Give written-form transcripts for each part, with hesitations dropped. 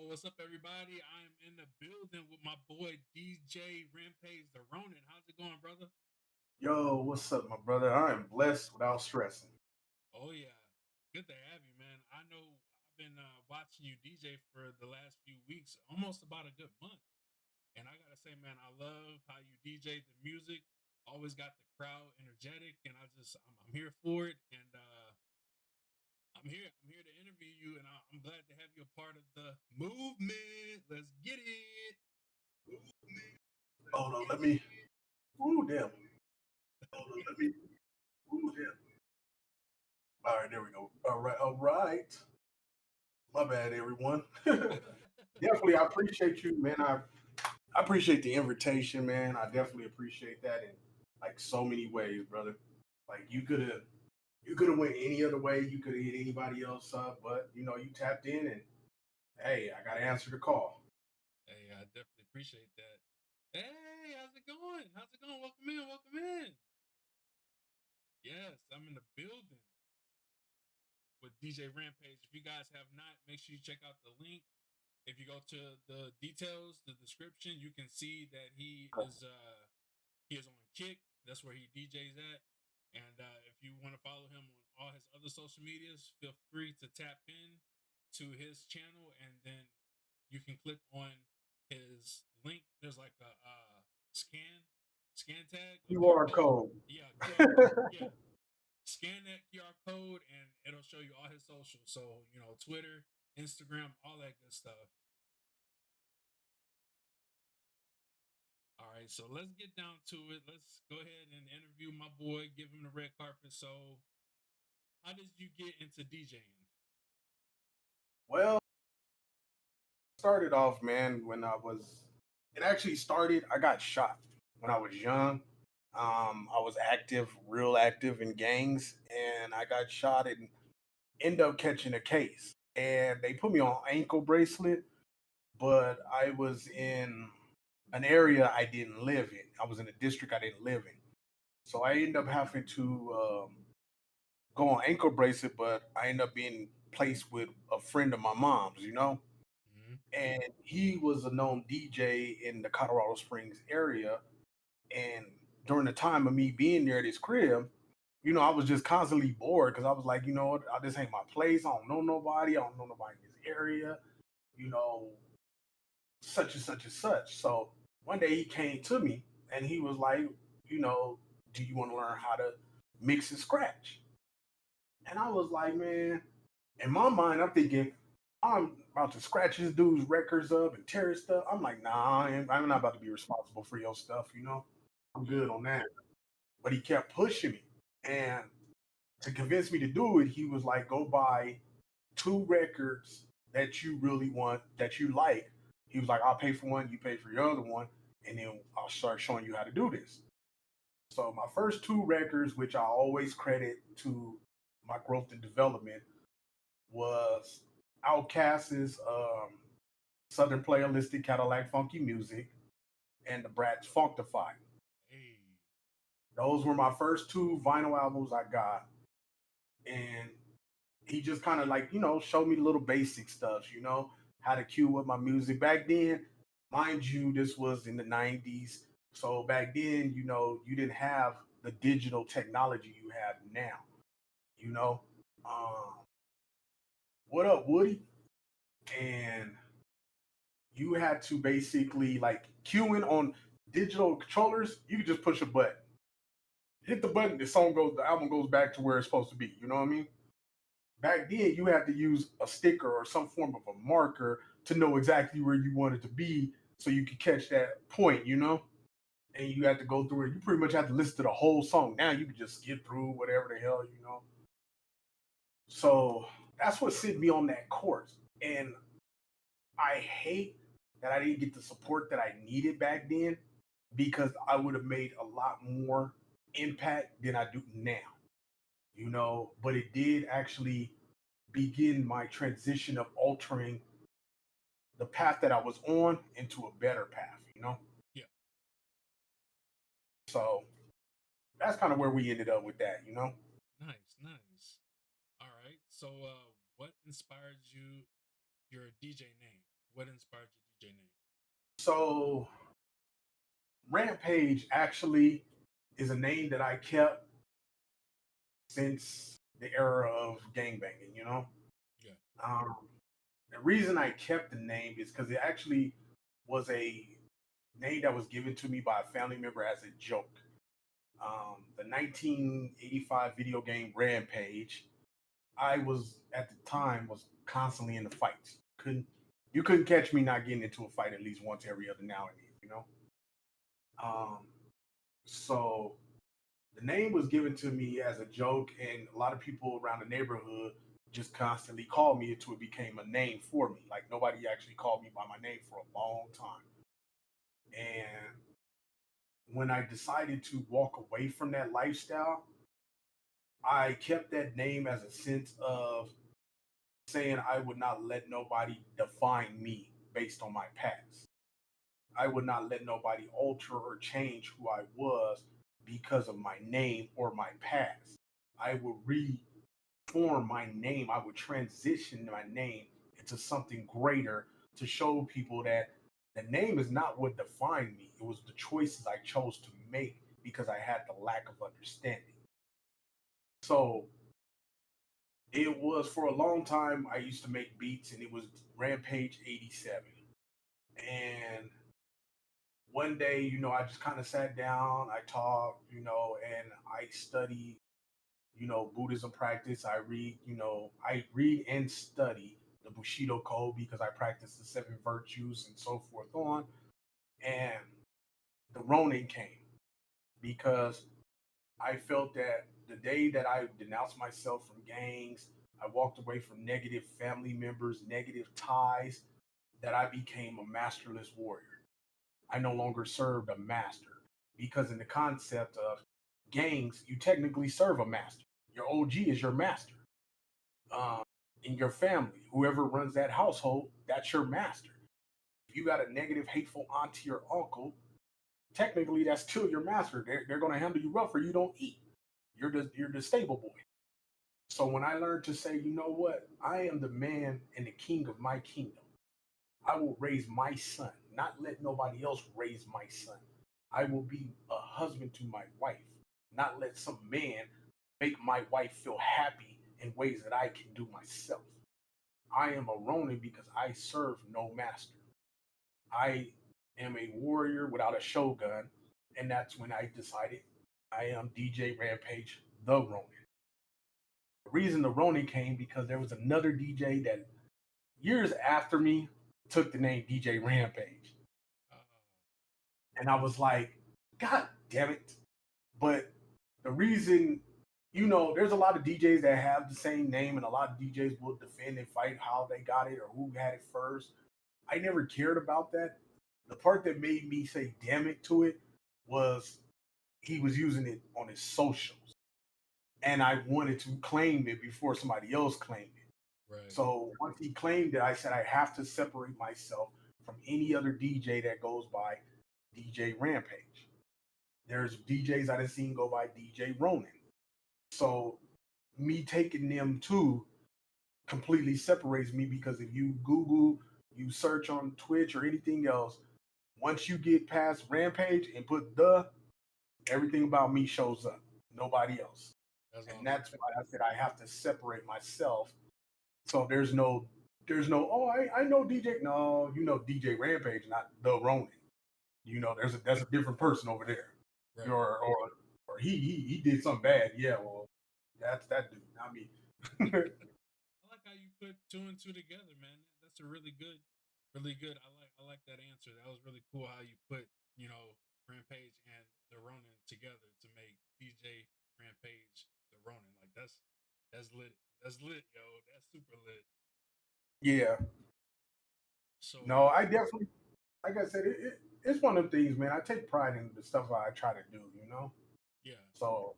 What's up, everybody? I'm in the building with my boy DJ Rampage DaRonin. How's it going, brother? Yo, what's up, my brother? I am blessed without stressing. Oh yeah, good to have you, man. I know I've been watching you DJ for the last few weeks, almost about a good month, and I gotta say, man, I love how you DJ the music. Always got the crowd energetic, and I'm here for it, and I'm here. I'm here to interview you, and I'm glad to have you a part of the movement. Let's get it. Hold on, let me. Ooh, damn. Hold on, let me. Ooh, damn. All right, there we go. All right, all right. My bad, everyone. Definitely, I appreciate you, man. I appreciate the invitation, man. I definitely appreciate that in like so many ways, brother. Like you could have went any other way. You could have hit anybody else up, but you tapped in and hey, I got to answer the call. Hey, I definitely appreciate that. Hey, how's it going? How's it going? Welcome in. Welcome in. Yes, I'm in the building with DJ Rampage. If you guys have not, make sure you check out the link. If you go to the details, the description, you can see that he is on Kick. That's where he DJs at. And if you want to follow him on all his other social medias, feel free to tap in to his channel, and then you can click on his link. There's like a scan tag or QR QR code. code. Yeah, QR code. Yeah, scan that QR code, and it'll show you all his socials. So Twitter, Instagram, all that good stuff. All right, so let's get down to it. Let's go ahead and interview my boy, give him the red carpet. So, how did you get into DJing? Well, started off, man, when it actually started, I got shot when I was young. I was active, real active in gangs, and I got shot and end up catching a case. And they put me on ankle bracelet, but I was in an area I didn't live in. I was in a district I didn't live in. So I ended up having to go on ankle bracelet, but I ended up being placed with a friend of my mom's. Mm-hmm. And he was a known DJ in the Colorado Springs area. And during the time of me being near this crib, I was just constantly bored because I was like, what, this ain't my place. I don't know nobody. I don't know nobody in this area, you know, such and such and such. So one day he came to me and he was like, you know, do you want to learn how to mix and scratch? And I was like, man, in my mind, I'm thinking, I'm about to scratch this dude's records up and tear his stuff. I'm like, nah, I'm not about to be responsible for your stuff. I'm Yeah. good on that. But he kept pushing me. And to convince me to do it, he was like, go buy two records that you really want, that you like. He was like, I'll pay for one, you pay for your other one, and then I'll start showing you how to do this. So my first two records, which I always credit to my growth and development, was Outkast's Southern Playalistic Cadillac Funky Music and the Brat's Funkify. Hey. Those were my first two vinyl albums I got. And he just kind of like, showed me the little basic stuff, how to cue up my music. Back then, mind you, this was in the 90s. So back then, you didn't have the digital technology you have now, you know. Um, what up, Woody? And you had to basically like cueing on digital controllers, you could just push a button. Hit the button, the album goes back to where it's supposed to be. You know what I mean? Back then you had to use a sticker or some form of a marker to know exactly where you wanted to be so you could catch that point. And you had to go through it. You pretty much had to listen to the whole song. Now you can just skip through whatever the hell. So that's what sent me on that course. And I hate that I didn't get the support that I needed back then because I would have made a lot more impact than I do now. But it did actually begin my transition of altering the path that I was on into a better path. Yeah. So that's kind of where we ended up with that. Nice. Nice. All right. So, what inspired you? Your DJ name. What inspired your DJ name? So Rampage actually is a name that I kept since the era of gangbanging, you know? Yeah. Um, the reason I kept the name is because it actually was a name that was given to me by a family member as a joke. The 1985 video game Rampage, I was at the time was constantly in the fights. You couldn't catch me not getting into a fight at least once every other now and then, you know? Um, so the name was given to me as a joke, and a lot of people around the neighborhood just constantly called me until it became a name for me. Like nobody actually called me by my name for a long time. And when I decided to walk away from that lifestyle, I kept that name as a sense of saying I would not let nobody define me based on my past. I would not let nobody alter or change who I was because of my name or my past. I would reform my name. I would transition my name into something greater to show people that the name is not what defined me. It was the choices I chose to make because I had the lack of understanding. So it was for a long time. I used to make beats, and it was Rampage 87. And one day, I just kind of sat down, I talked, and I studied, Buddhism practice. I read and study the Bushido Code because I practice the seven virtues and so forth on. And the Ronin came because I felt that the day that I denounced myself from gangs, I walked away from negative family members, negative ties, that I became a masterless warrior. I no longer served a master because, in the concept of gangs, you technically serve a master. Your OG is your master. Um, in your family, whoever runs that household, that's your master. If you got a negative, hateful auntie or uncle, technically that's still your master. They're going to handle you rough or you don't eat. You're the stable boy. So when I learned to say, you know what, I am the man and the king of my kingdom. I will raise my son, not let nobody else raise my son. I will be a husband to my wife, not let some man make my wife feel happy in ways that I can do myself. I am a Ronin because I serve no master. I am a warrior without a shogun, and that's when I decided I am DJ Rampage the Ronin. The reason the Ronin came because there was another DJ that years after me took the name DJ Rampage. Uh, And I was like, God damn it. But the reason, there's a lot of DJs that have the same name, and a lot of DJs will defend and fight how they got it or who had it first. I never cared about that. The part that made me say damn it to it was he was using it on his socials. And I wanted to claim it before somebody else claimed it. right. So once he claimed it, I said I have to separate myself from any other DJ that goes by DJ Rampage. There's DJs I done seen go by DJ Ronin. So me taking them two completely separates me because if you Google, you search on Twitch or anything else, once you get past Rampage and put everything about me shows up. Nobody else. That's And awesome. that's why I said I have to separate myself. So there's no, oh, I know DJ. No, you know DJ Rampage, not the Ronin. That's a different person over there. Right. Or he did something bad. Yeah, well, that's that dude. I mean, I like how you put two and two together, man. That's a really good. I like that answer. That was really cool how you put, Rampage and the Ronin together to make DJ Rampage the Ronin. Like that's lit. That's lit, yo. That's super lit. yeah. So No, I definitely, like I said, it's one of the things, man. I take pride in the stuff I try to do. yeah. So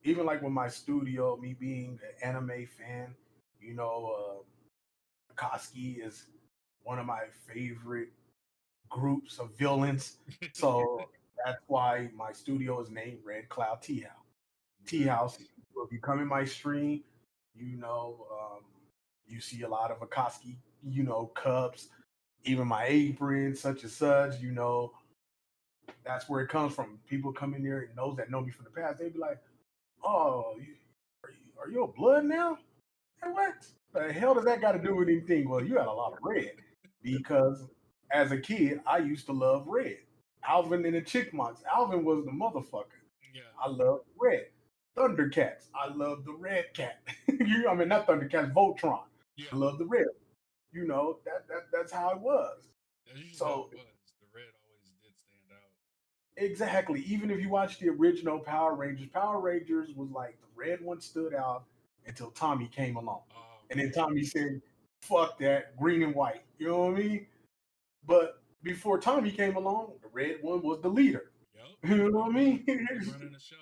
even like with my studio, me being an anime fan, you know, Koski is one of my favorite groups of villains. So that's why my studio is named Red Cloud Tea House. Tea House. Nice. If you come in my stream, you see a lot of Akoski, cups, even my apron, such and such, that's where it comes from. People come in there and those that know me from the past, they be like, "Oh, are you a blood now? And what the hell does that got to do with anything?" Well, you had a lot of red because as a kid, I used to love red. Alvin and the Chickmunks. Alvin was the motherfucker. Yeah. I love red. Thundercats. I love the red cat. I mean, not Thundercats, Voltron. Yeah. I love the red. That's how it was. That's usually how So it was. The red always did stand out. exactly. Even if you watch the original Power Rangers was like the red one stood out until Tommy came along. Oh And then man. Tommy said, fuck that, green and white. You know what I mean? But before Tommy came along, the red one was the leader. Yep. You know what I mean? He was running the show.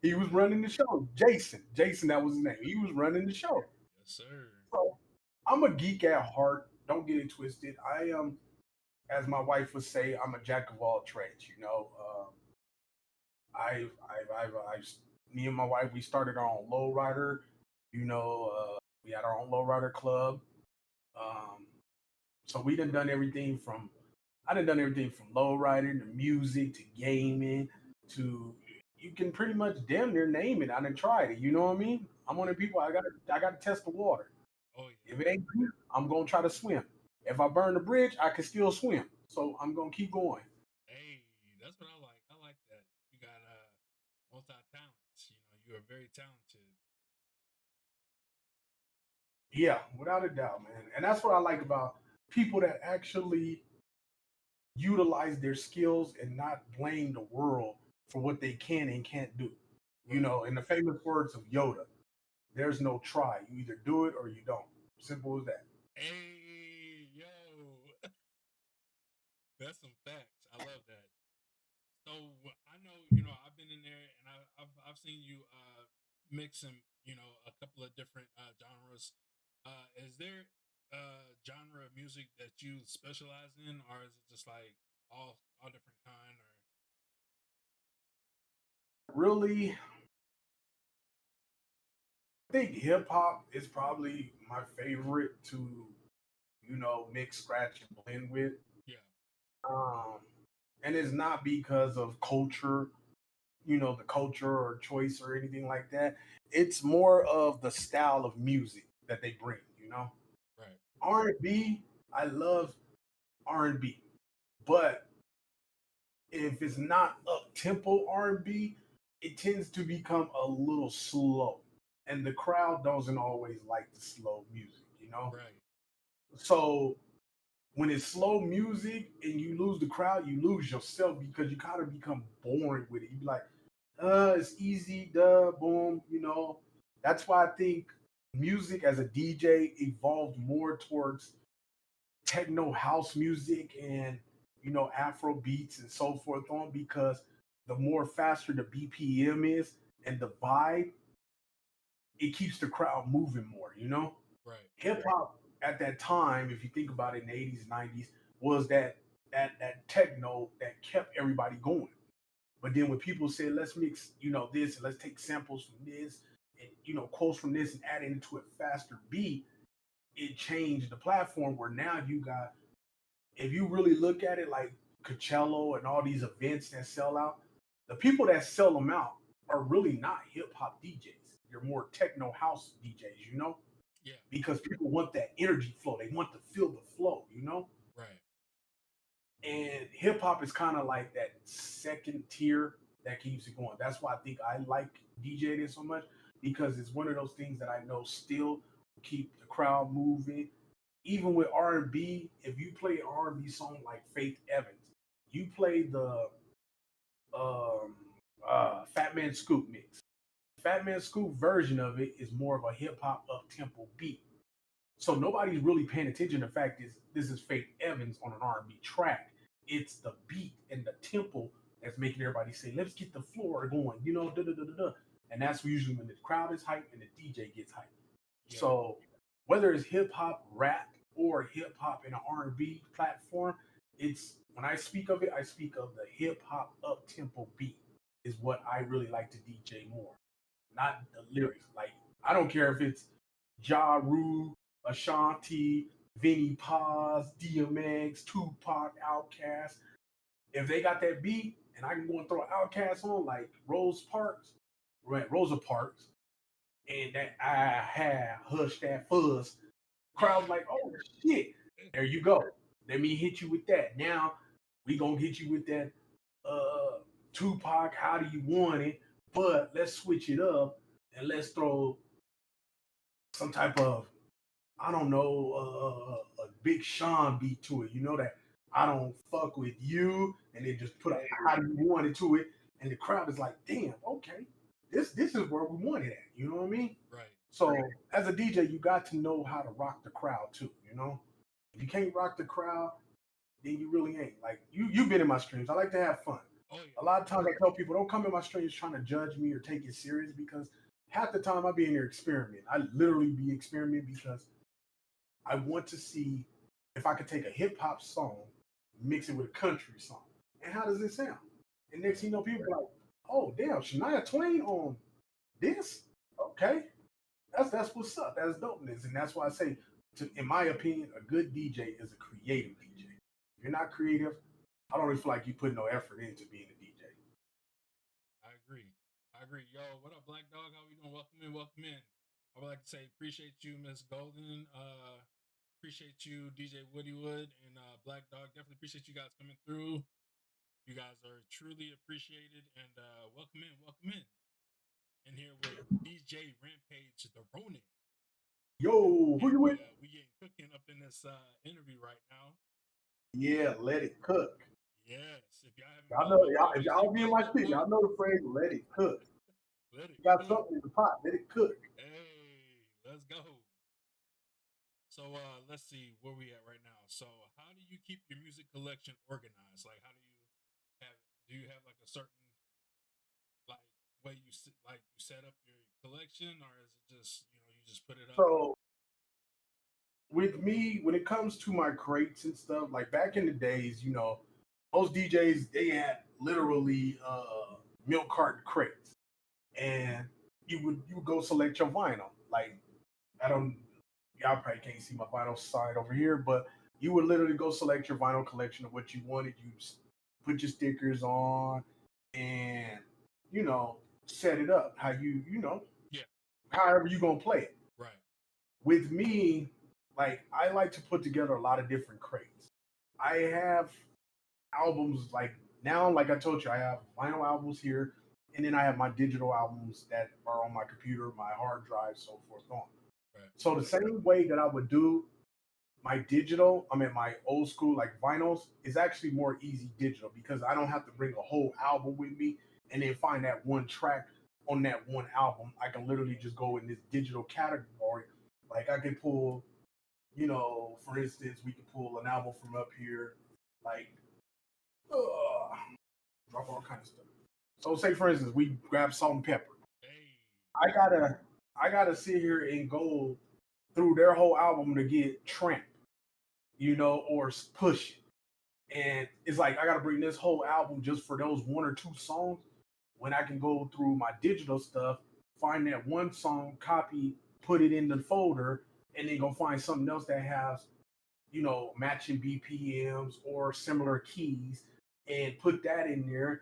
He was running the show. Jason, that was his name. He was running the show. Yes, sir. So I'm a geek at heart. Don't get it twisted. I am, as my wife would say, I'm a jack of all trades. Me and my wife, we started our own lowrider. We had our own lowrider club. Um, so I done everything from lowriding to music to gaming to you can pretty much damn near name it. I done tried it. You know what I mean? I'm one of the people I gotta test the water. Oh If yeah. it ain't good, I'm gonna try to swim. If I burn the bridge, I can still swim. So I'm gonna keep going. Hey, that's what I like. I like that. You got multi talents. You are very talented. Yeah, without a doubt, man. And that's what I like about people that actually utilize their skills and not blame the world for what they can and can't do. Right. In the famous words of Yoda, there's no try. You either do it or you don't. Simple as that. Hey, yo. That's some facts. I love that. So I know, I've been in there and I've seen you mix and a couple of different genres. Is there a genre of music that you specialize in, or is it just like all different kind? Or Really, I think hip hop is probably my favorite to, mix, scratch, and blend with. yeah, Um, and it's not because of culture, the culture or choice or anything like that. It's more of the style of music that they bring. right, R&B, I love R&B, but if it's not up tempo R&B, it tends to become a little slow, and the crowd doesn't always like the slow music. right, So when it's slow music and you lose the crowd, you lose yourself because you kind of become boring with it. You be like, it's easy, duh, boom. That's why I think music as a DJ evolved more towards techno house music and Afro beats and so forth on because the more faster the BPM is and the vibe, it keeps the crowd moving more. right, Hip hop at that time, if you think about it in the 80s, 90s, was that techno that kept everybody going. But then when people said, let's mix, this and let's take samples from this and quotes from this and add it into a faster beat, it changed the platform where now you got, if you really look at it like Coachella and all these events that sell out, the people that sell them out are really not hip hop DJs. They're more techno house DJs, yeah, because people want that energy flow. They want to feel the flow. right, And hip hop is kind of like that second tier that keeps it going. That's why I think I like DJing so much because it's one of those things that I know still keep the crowd moving. Even with R&B, if you play an R&B song like Faith Evans, you play the um, Fat Man Scoop mix. Fat Man Scoop version of it is more of a hip hop up tempo beat. So nobody's really paying attention. The fact is, this is Faith Evans on an R&B track. It's the beat and the tempo that's making everybody say, "Let's get the floor going," da da da da da. And that's usually when the crowd is hyped and the DJ gets hyped. yeah, So whether it's hip hop, rap, or hip hop in an R&B platform, it's when I speak of it, I speak of the hip hop up tempo beat is what I really like to DJ more, not the lyrics. Like I don't care if it's Ja Rule, Ashanti, Vinnie Paz, DMX, Tupac, Outkast. If they got that beat and I can go and throw Outkast on like Rosa Parks, and that I had Hush That Fuzz, crowd's like, oh shit, there you go. Let me hit you with that. Now we gonna hit you with that Tupac, How Do You Want It? But let's switch it up and let's throw some type of, I don't know, a Big Sean beat to it. You know that I don't fuck with you, and then just put a How Do You Want It to it, and the crowd is like, damn, okay, this is where we want it at. You know what I mean? Right. So as a DJ, you got to know how to rock the crowd too. You know, if you can't rock the crowd, then you really ain't. Like you've been in my streams. I like to have fun. Oh, yeah. A lot of times I tell people don't come in my streams trying to judge me or take it serious because half the time I be in there experimenting. I literally be experimenting because I want to see if I could take a hip hop song, mix it with a country song, and how does it sound? And next thing you know, people are like, "Oh, damn, Shania Twain on this? Okay, that's what's up. That's dopeness." And that's why I say, in my opinion, a good DJ is a creative DJ. If you're not creative, I don't really feel like you put no effort into being a DJ. I agree. Yo, what up, Black Dog? How we doing? Welcome in. I would like to say appreciate you, Miss Golden. Appreciate you, DJ Woodywood and Black Dog. Definitely appreciate you guys coming through. You guys are truly appreciated, and welcome in. And here with DJ Rampage DaRonin. Yo, who you with? We getting cooking up in this interview right now. Yeah, let it cook. Yes, if y'all haven't, if y'all be in my shit, y'all know the phrase "let it cook." Let it. You got something in the pot, let it cook. Hey, let's go. So let's see where we at right now. So how do you keep your music collection organized? Like, how do you have like a certain like way you set up your collection, or is it just you just put it up? So with me, when it comes to my crates and stuff, like back in the days, most DJs they had literally milk carton crates, and you would go select your vinyl. Like I don't, y'all probably can't see my vinyl side over here, but you would literally go select your vinyl collection of what you wanted. You put your stickers on, and set it up how yeah, however you gonna play it. Right. With me, like I like to put together a lot of different crates. I have albums like now, like I told you, I have vinyl albums here, and then I have my digital albums that are on my computer, my hard drive, so forth on. Right. So the same way that I would do my my old school like vinyls is actually more easy digital because I don't have to bring a whole album with me and then find that one track on that one album. I can literally just go in this digital category. Like I can pull, for instance, we can pull an album from up here, like drop all kind of stuff. So say for instance, we grab Salt and Pepper. Hey. I gotta sit here and go through their whole album to get Tramp, or Push It. And it's like I gotta bring this whole album just for those one or two songs when I can go through my digital stuff, find that one song, copy, put it in the folder, and then go find something else that has, matching BPMs or similar keys and put that in there.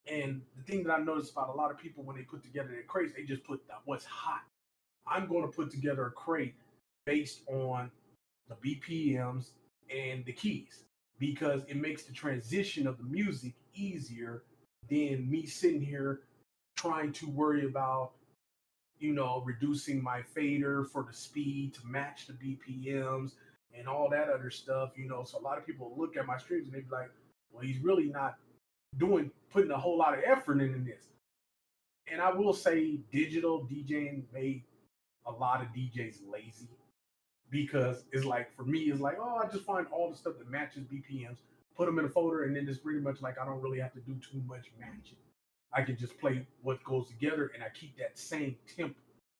And the thing that I noticed about a lot of people when they put together their crates, they just put what's hot. I'm going to put together a crate based on the BPMs and the keys because it makes the transition of the music easier than me sitting here trying to worry about, reducing my fader for the speed to match the BPMs and all that other stuff, So a lot of people look at my streams and they be like, well, he's really not putting a whole lot of effort into this. And I will say digital DJing made a lot of DJs lazy because it's like, for me, it's like, oh, I just find all the stuff that matches BPMs, put them in a folder, and then it's pretty much like I don't really have to do too much matching. I can just play what goes together and I keep that same tempo.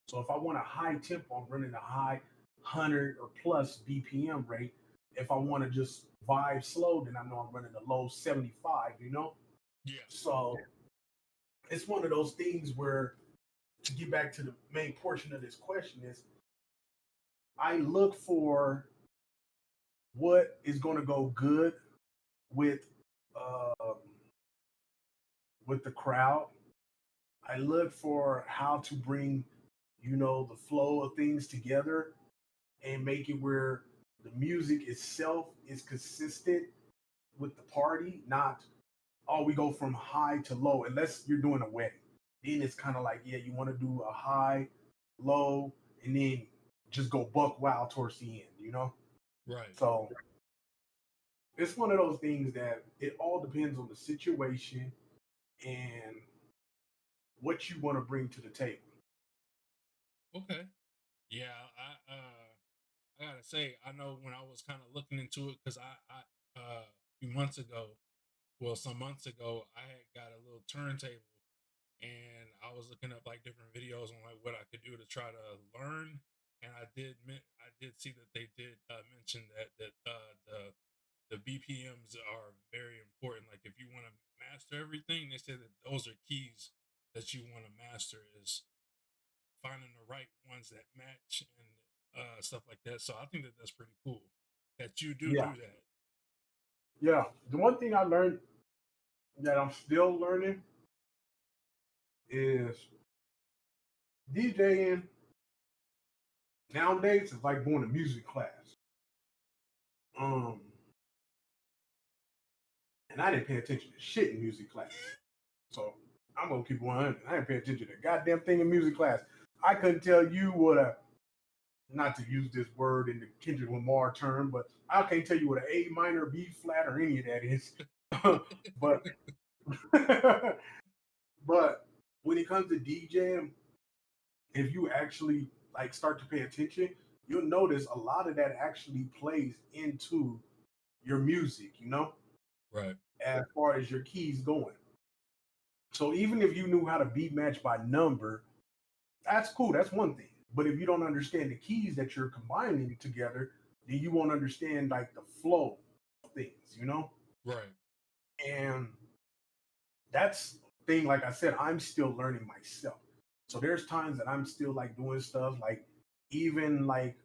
So if I want a high tempo, I'm running a high 100 or plus BPM rate. If I want to just vibe slow, then I know I'm running a low 75, Yeah. So it's one of those things where, to get back to the main portion of this question, is I look for what is going to go good with uh, with the crowd. I look for how to bring, the flow of things together and make it where the music itself is consistent with the party, not we go from high to low, unless you're doing a wedding. Then it's kind of like, yeah, you want to do a high, low, and then just go buck wild towards the end. Right. So it's one of those things that it all depends on the situation and what you want to bring to the table. Okay. Yeah, I gotta say, I know when I was kind of looking into it, because a few months ago, well, some months ago, I had got a little turntable, and I was looking up like different videos on like what I could do to try to learn. And I did see that they did mention that the BPMs are very important. Like if you want to master everything, they said that those are keys that you want to master, is finding the right ones that match and stuff like that. So I think that that's pretty cool that you do Yeah, that. yeah. The one thing I learned that I'm still learning is DJing nowadays is like going to music class. Um, and I didn't pay attention to shit in music class. So I'm gonna keep 100. I didn't pay attention to a goddamn thing in music class. I couldn't tell you what a, not to use this word in the Kendrick Lamar term, but I can't tell you what an A minor, B flat, or any of that is. but but when it comes to DJing, if you actually like start to pay attention, you'll notice a lot of that actually plays into your music, Right. as far as your keys going. So even if you knew how to beat match by number, that's cool. That's one thing. But if you don't understand the keys that you're combining together, then you won't understand like the flow of things. Right. And that's thing, like I said, I'm still learning myself. So there's times that I'm still like doing stuff like even like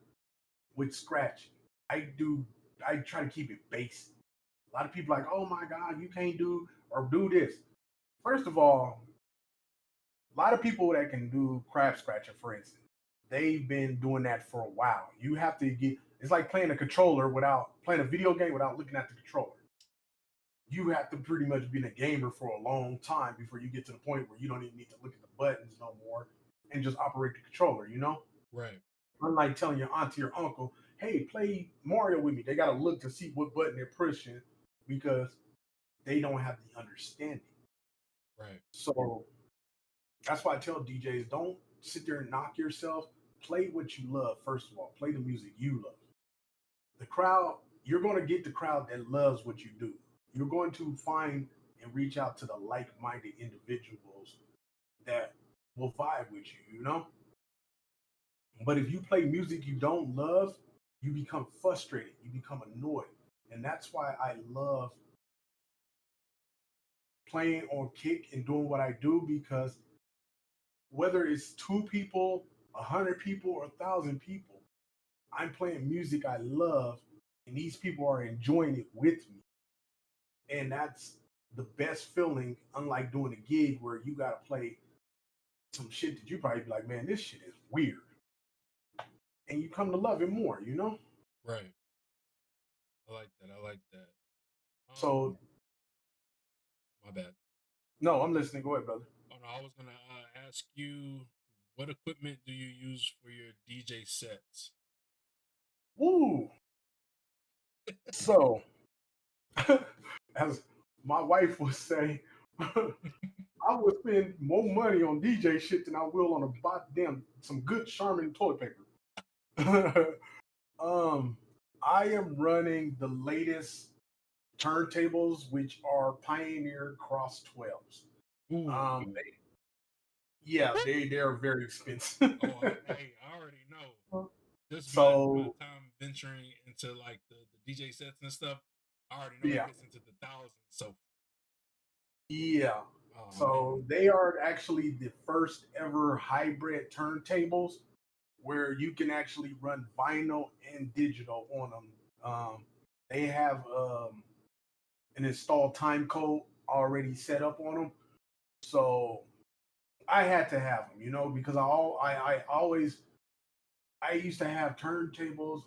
with scratching. I try to keep it basic. A lot of people are like, oh my God, you can't do or do this. First of all, a lot of people that can do crab scratcher, for instance, they've been doing that for a while. You have to get, it's like playing a controller without playing a video game without looking at the controller. You have to pretty much be a gamer for a long time before you get to the point where you don't even need to look at the buttons no more and just operate the controller. Right. Unlike telling your auntie or uncle, hey, play Mario with me. They got to look to see what button they're pushing because they don't have the understanding. Right. So that's why I tell DJs, don't sit there and knock yourself. Play what you love, first of all. Play the music you love. The crowd, you're going to get the crowd that loves what you do. You're going to find and reach out to the like-minded individuals that will vibe with you. But if you play music you don't love, you become frustrated, you become annoyed. And that's why I love playing on kick and doing what I do, because whether it's 2 people, 100 people, or 1,000 people, I'm playing music I love, and these people are enjoying it with me. And that's the best feeling, unlike doing a gig where you got to play some shit that you probably be like, man, this shit is weird. And you come to love it more. Right. I like that. I like that. So, My bad. no, I'm listening. Go ahead, brother. Oh no, I was gonna ask you, what equipment do you use for your DJ sets? Woo! So, as my wife would say, I would spend more money on DJ shit than I will on a goddamn some good Charmin toilet paper. I am running the latest turntables, which are Pioneer Cross 12s. Ooh. Yeah, they're very expensive. Oh, hey, I already know. Just my So time venturing into like the DJ sets and stuff, I already know it yeah, gets into the thousands. So, yeah. oh man. So they are actually the first ever hybrid turntables where you can actually run vinyl and digital on them. they have an installed time code already set up on them. So I had to have them, because I always I used to have turntables.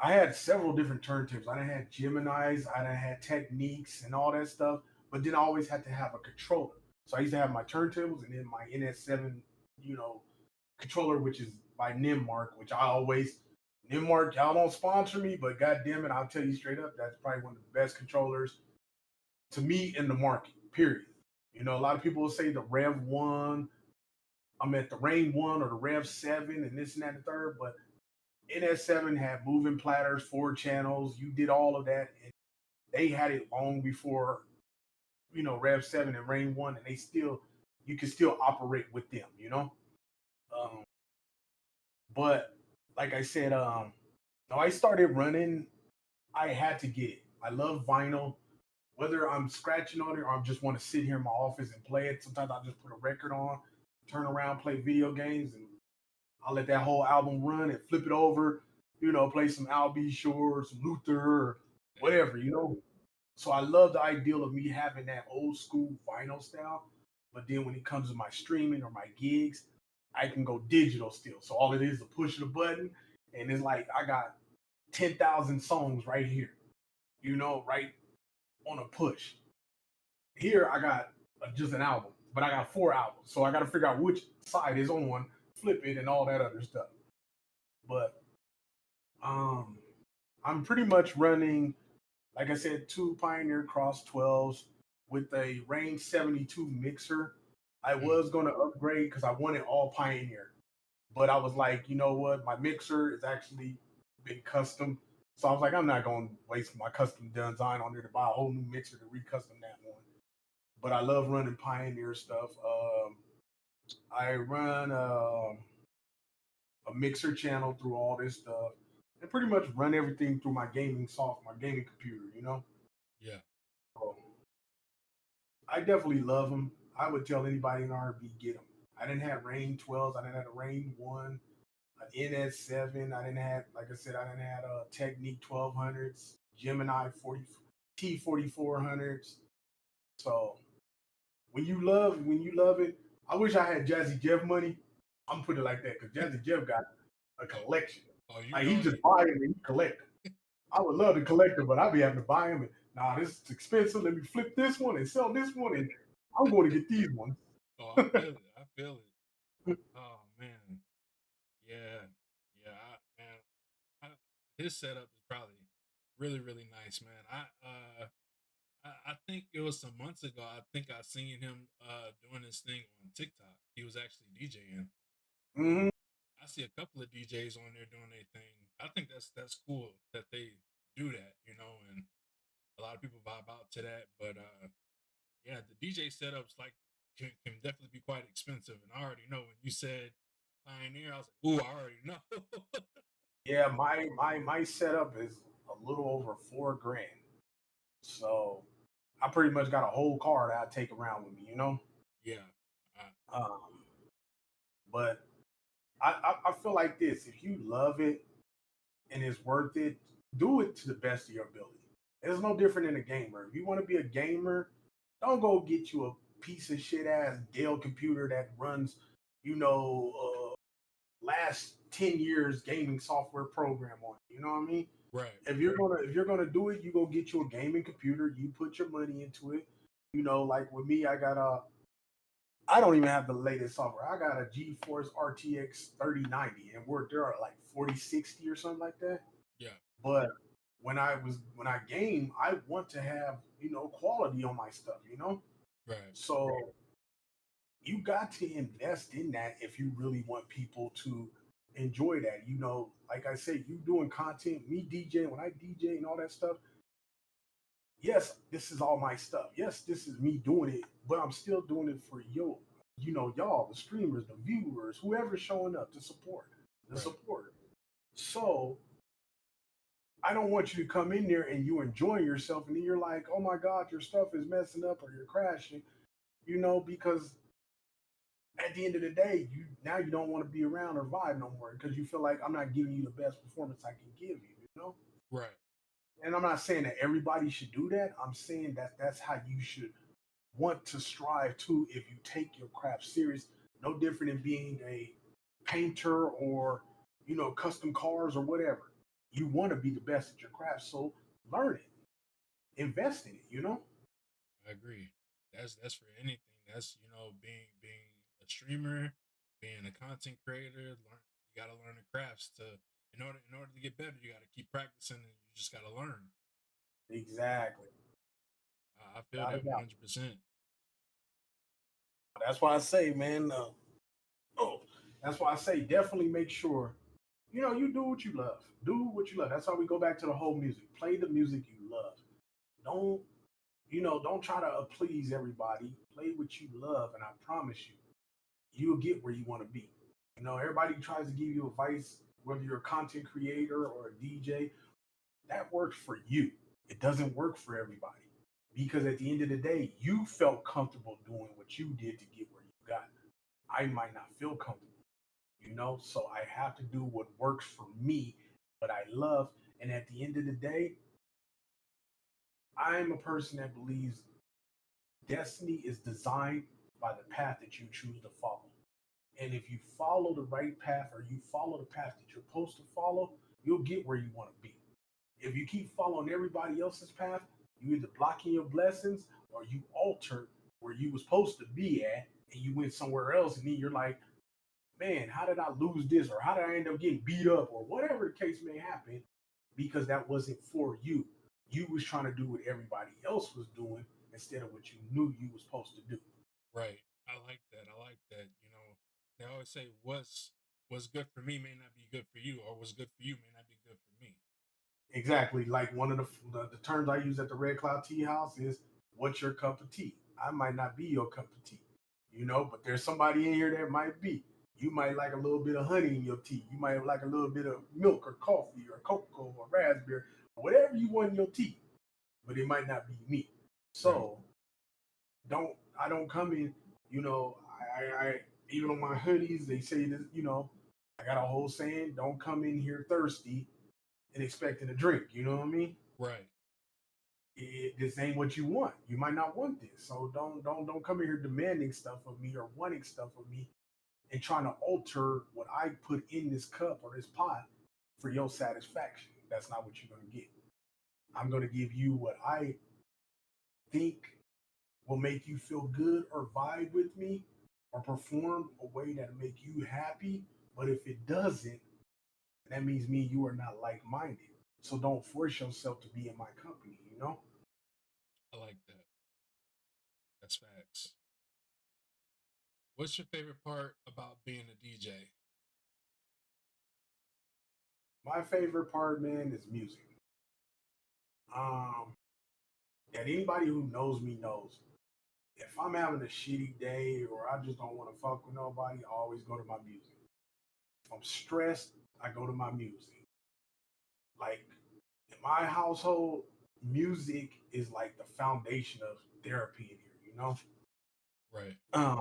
I had several different turntables. I done had Geminis, I done had Techniques and all that stuff. But then I always had to have a controller. So I used to have my turntables and then my NS7, you know, controller, which is by Nimmark, which I always Nimmark, y'all don't sponsor me, but god damn it, I'll tell you straight up, that's probably one of the best controllers to me in the market, period. A lot of people will say the Rev 1, I'm at the Rain 1 or the Rev 7 and this and that and the third, but NS7 had moving platters, 4 channels. You did all of that, and they had it long before, Rev 7 and Rain 1, and you can still operate with them. Um, but like I said, when I started running, I had to get it. I love vinyl. Whether I'm scratching on it or I just want to sit here in my office and play it, sometimes I'll just put a record on, turn around, play video games, and I'll let that whole album run and flip it over, play some Al B. Shore, some Luther, or whatever. So I love the ideal of me having that old school vinyl style. But then when it comes to my streaming or my gigs, I can go digital still. So all it is push the button, and it's like I got 10,000 songs right here, right on a push. Here I got just an album, but I got 4 albums. So I got to figure out which side is on one, flip it, and all that other stuff. But I'm pretty much running, like I said, 2 Pioneer Cross 12s with a Range 72 mixer. I was going to upgrade because I wanted all Pioneer, but I was like, you know what? My mixer is actually been custom. So I was like, I'm not going to waste my custom design on there to buy a whole new mixer to recustom that one. But I love running Pioneer stuff. I run a mixer channel through all this stuff and pretty much run everything through my my gaming computer. Yeah. So I definitely love them. I would tell anybody in R&B, get them. I didn't have Rain 12s. I didn't have a Rain 1, an NS7. I didn't have, like I said, I didn't have Technique 1200s, Gemini 40, T4400s. So when you love it, I wish I had Jazzy Jeff money. I'm putting it like that because Jazzy Jeff got a collection. Like he just buy them and he collect them. I would love to collect them, but I'd be having to buy them. And this is expensive. Let me flip this one and sell this one, and I'm going to get these ones. Oh, I feel it. I feel it. Oh man, yeah, yeah, man. His setup is probably really, really nice, man. I think it was some months ago. I think I seen him doing this thing on TikTok. He was actually DJing. Mm-hmm. I see a couple of DJs on there doing their thing. I think that's cool that they do that, and a lot of people vibe out to that. But yeah, the DJ setups can definitely be quite expensive, and I already know when you said Pioneer, I was like, ooh, I already know. Yeah, my setup is a little over $4 grand. So I pretty much got a whole car that I take around with me. Yeah. Um, but I feel like this: if you love it and it's worth it, do it to the best of your ability. It's no different than a gamer. If you want to be a gamer, don't go get you a piece of shit ass Dell computer that runs, last 10 years gaming software program on it. You know what I mean? Right. If you're gonna do it, you go get you a gaming computer. You put your money into it. Like with me, I don't even have the latest software. I got a GeForce RTX 3090, and they're at like 4060 or something like that. Yeah. But when I game, I want to have quality on my stuff. Right. So you got to invest in that if you really want people to enjoy that. Like I said, you doing content, me DJing, when I DJ and all that stuff. Yes, this is all my stuff. Yes, this is me doing it, but I'm still doing it for y'all, the streamers, the viewers, whoever's showing up to support, the Right. supporter. So I don't want you to come in there and you enjoying yourself, and then you're like, oh my God, your stuff is messing up or you're crashing, because at the end of the day, you don't want to be around or vibe no more because you feel like I'm not giving you the best performance I can give you, you know? Right. And I'm not saying that everybody should do that. I'm saying that that's how you should want to strive to if you take your craft serious. No different than being a painter or, custom cars or whatever. You want to be the best at your craft, so learn it, invest in it. I agree. That's for anything. That's being a streamer, being a content creator. Learn. You got to learn the crafts to in order to get better. You got to keep practicing, and you just got to learn. Exactly. I feel Without a that doubt. 100%. That's why I say, man. Oh, that's why I say definitely make sure you do what you love. Do what you love. That's how we go back to the whole music. Play the music you love. Don't don't try to please everybody. Play what you love, and I promise you, you'll get where you want to be. Everybody tries to give you advice, whether you're a content creator or a DJ. That works for you. It doesn't work for everybody because at the end of the day, you felt comfortable doing what you did to get where you got. I might not feel comfortable. So I have to do what works for me, what I love. And at the end of the day, I'm a person that believes destiny is designed by the path that you choose to follow. And if you follow the right path or you follow the path that you're supposed to follow, you'll get where you want to be. If you keep following everybody else's path, you either blocking your blessings or you alter where you were supposed to be at and you went somewhere else and then you're like, man, how did I lose this? Or how did I end up getting beat up? Or whatever the case may happen, because that wasn't for you. You was trying to do what everybody else was doing instead of what you knew you was supposed to do. Right. I like that. I like that. They always say what's good for me may not be good for you, or what's good for you may not be good for me. Exactly. Like one of the terms I use at the Red Cloud Tea House is, "What's your cup of tea?" I might not be your cup of tea, but there's somebody in here that might be. You might like a little bit of honey in your tea. You might like a little bit of milk or coffee or cocoa or raspberry or whatever you want in your tea, but it might not be me. Right. So I don't come in. I even on my hoodies they say this. I got a whole saying: "Don't come in here thirsty and expecting a drink." You know what I mean? Right. This ain't what you want. You might not want this. So don't come in here demanding stuff of me or wanting stuff of me and trying to alter what I put in this cup or this pot for your satisfaction. That's not what you're gonna get. I'm gonna give you what I think will make you feel good or vibe with me or perform a way that'll make you happy. But if it doesn't, that means me and you are not like-minded. So don't force yourself to be in my company. I like that. That's facts. What's your favorite part about being a DJ? My favorite part, man, is music. Um, and anybody who knows me knows if I'm having a shitty day or I just don't want to fuck with nobody, I always go to my music. If I'm stressed, I go to my music. Like in my household, music is like the foundation of therapy in here. Right. Um,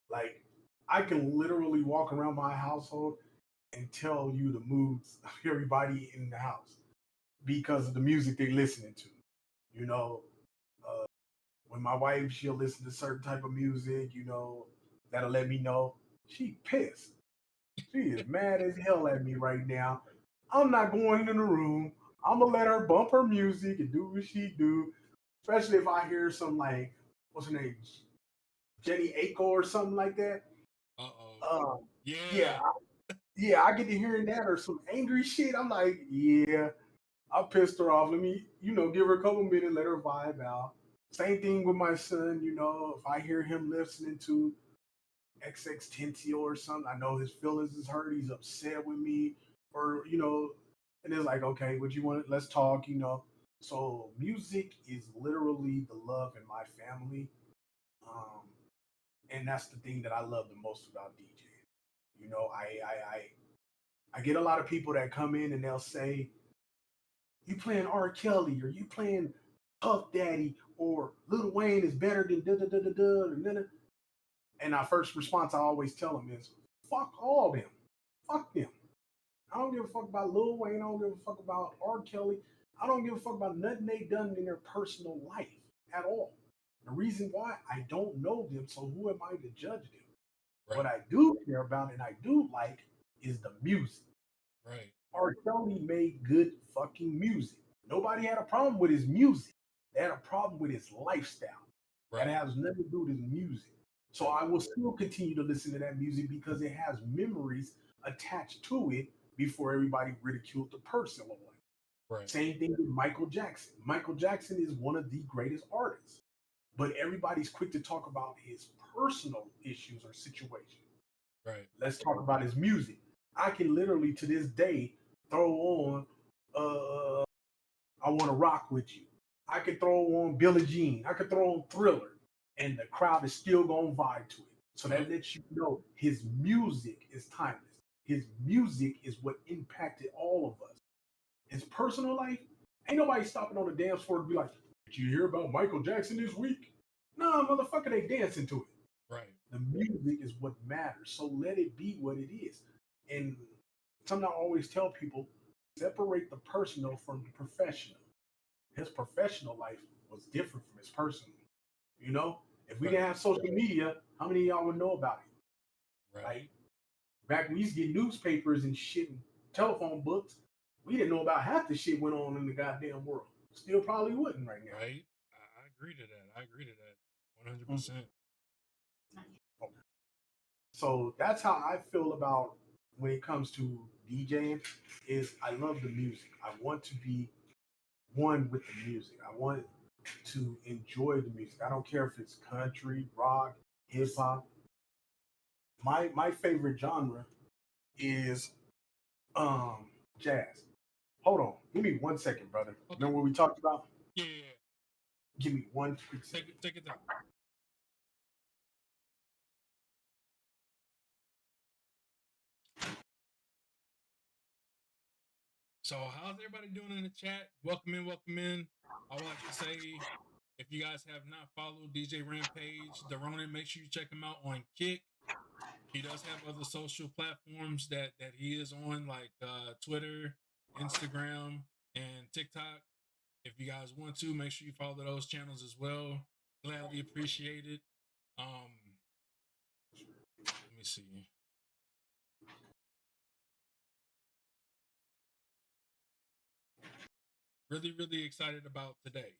like I can literally walk around my household and tell you the moods of everybody in the house because of the music they're listening to. You know, uh, when my wife she'll listen to certain type of music, that'll let me know she pissed. She is mad as hell at me right now. I'm not going in the room. I'm gonna let her bump her music and do what she do. Especially if I hear some like what's her name, Jenny Aiko or something like that. Uh-oh. Um, yeah, Yeah. yeah, I get to hearing that or some angry shit. I'm like, yeah, I pissed her off. Let me, give her a couple minutes, let her vibe out. Same thing with my son. If I hear him listening to XX Tensio or something, I know his feelings is hurt. He's upset with me, or and it's like, okay, what you want? Let's talk. So music is literally the love in my family, um, and that's the thing that I love the most about DJing. I get a lot of people that come in and they'll say, "You playing R. Kelly or you playing Puff Daddy or Lil Wayne is better than da da da da da." And our first response I always tell them is, fuck all them. Fuck them. I don't give a fuck about Lil Wayne. I don't give a fuck about R. Kelly. I don't give a fuck about nothing they done in their personal life at all. The reason why, I don't know them, so who am I to judge them? Right. What I do care about and I do like is the music. Right. R. Kelly made good fucking music. Nobody had a problem with his music. They had a problem with his lifestyle. Right. That has nothing to do with his music. So I will still continue to listen to that music because it has memories attached to it before everybody ridiculed the person. Right. Same thing with Michael Jackson. Michael Jackson is one of the greatest artists, but everybody's quick to talk about his personal issues or situation. Right. Let's talk about his music. I can literally to this day throw on I Want to Rock With You. I could throw on Billie Jean. I could throw on Thriller, and the crowd is still going to vibe to it. So that lets you know his music is timeless. His music is what impacted all of us. His personal life, ain't nobody stopping on the dance floor to be like, did you hear about Michael Jackson this week? No, motherfucker, they dancing to it. Right. The music is what matters. So let it be what it is. And something I always tell people, separate the personal from the professional. His professional life was different from his personal. You know, if we didn't have social media, how many of y'all would know about it? Right. Like, back when we used to get newspapers and shit and telephone books, we didn't know about half the shit went on in the goddamn world. Still probably wouldn't right now. Right. I agree to that. I agree to that. 100%. Okay. So that's how I feel about when it comes to DJing. Is I love the music. I want to be one with the music. I want to enjoy the music. I don't care if it's country, rock, hip hop. My favorite genre is jazz. Hold on. Give me 1 second, brother. Okay. Remember what we talked about? Yeah. Give me 1 quick second. Take it down. So how's everybody doing in the chat? Welcome in, welcome in. I would like to say, if you guys have not followed DJ Rampage DaRonin, make sure you check him out on Kick. He does have other social platforms that he is on, like Twitter, Instagram, and TikTok. If you guys want to, make sure you follow those channels as well. Gladly appreciate it. Let me see. Really, really excited about today.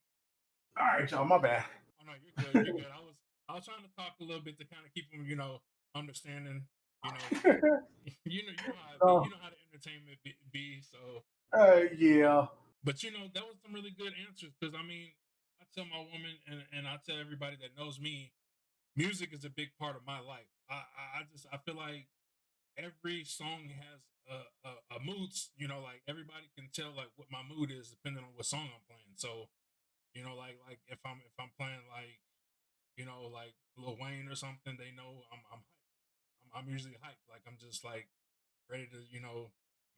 All right, y'all. My bad. Oh no, you're good. You're good. I was trying to talk a little bit to kind of keep them, understanding. You know how the entertainment be. So. Yeah. But that was some really good answers because I mean, I tell my woman and I tell everybody that knows me, music is a big part of my life. I feel like every song has a mood. Like everybody can tell like what my mood is depending on what song I'm playing. So, like if I'm playing like like Lil Wayne or something, they know I'm hyped. I'm usually hyped. Like I'm just like ready to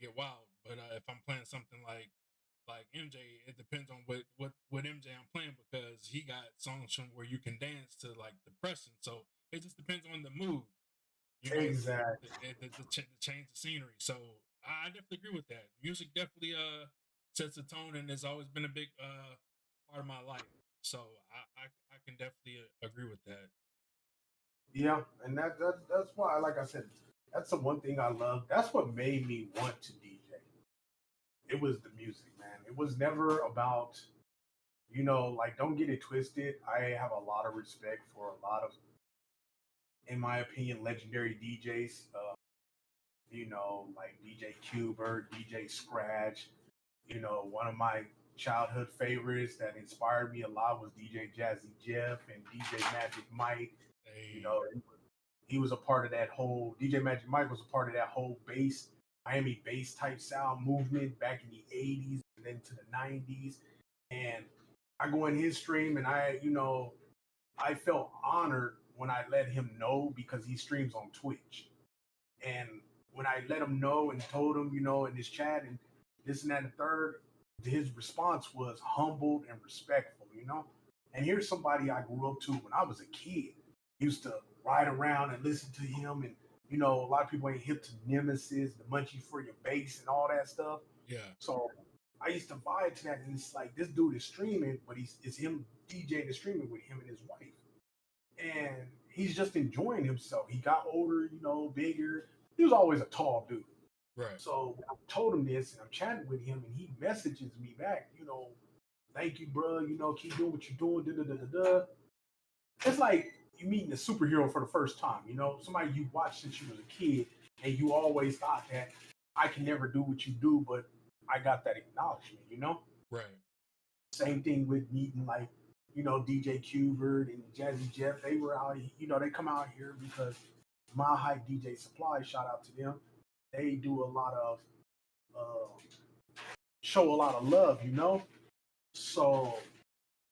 get wild. But if I'm playing something like MJ, it depends on what MJ I'm playing because he got songs from where you can dance to like depressing. So it just depends on the mood. Exactly. The change the scenery. So I definitely agree with that. Music definitely sets a tone and has always been a big part of my life. So I can definitely agree with that. Yeah, and that's why, like I said, that's the one thing I love. That's what made me want to DJ. It was the music, man. It was never about, like, don't get it twisted. I have a lot of respect for a lot of, in my opinion, legendary DJs. Like DJ Cuber, DJ Scratch. One of my childhood favorites that inspired me a lot was DJ Jazzy Jeff and DJ Magic Mike. Hey. He was a part of that whole, DJ Magic Mike was a part of that whole Miami bass type sound movement back in the 80s and then to the 90s. And I go in his stream and I felt honored when I let him know because he streams on Twitch. And when I let him know and told him, in his chat and this and that and the third, his response was humbled and respectful, And here's somebody I grew up to when I was a kid. Used to ride around and listen to him. And you know, a lot of people ain't hip to Nemesis, the Munchie for your bass, and all that stuff. Yeah. So I used to vibe to that, and it's like this dude is streaming, but it's him DJing and streaming with him and his wife, and he's just enjoying himself. He got older, you know, bigger. He was always a tall dude. Right. So I told him this, and I'm chatting with him, and he messages me back, you know, thank you, bro. You know, keep doing what you're doing. Da, da, da, da, da. It's like you meeting a superhero for the first time. You know, somebody you watched since you was a kid, and you always thought that I can never do what you do, but I got that acknowledgement. You know. Right. Same thing with meeting like, you know, DJ Qbert and Jazzy Jeff. They were out, you know, they come out here because My Hype DJ Supply, shout out to them. They do a lot of show a lot of love, you know. So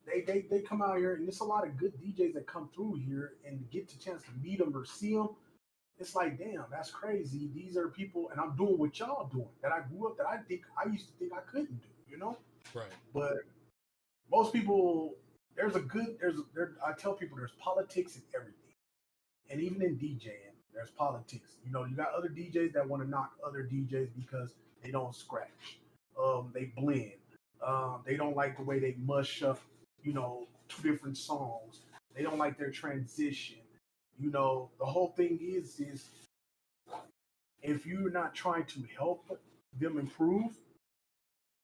they come out here, and there's a lot of good DJs that come through here, and get the chance to meet them or see them. It's like, damn, that's crazy. These are people, and I'm doing what y'all doing that I grew up that I used to think I couldn't do, you know. Right. But most people, I tell people there's politics in everything, and even in DJing there's politics. You know, you got other DJs that want to knock other DJs because they don't scratch, they blend, they don't like the way they mush up, you know, two different songs. They don't like their transition. You know, the whole thing is if you're not trying to help them improve,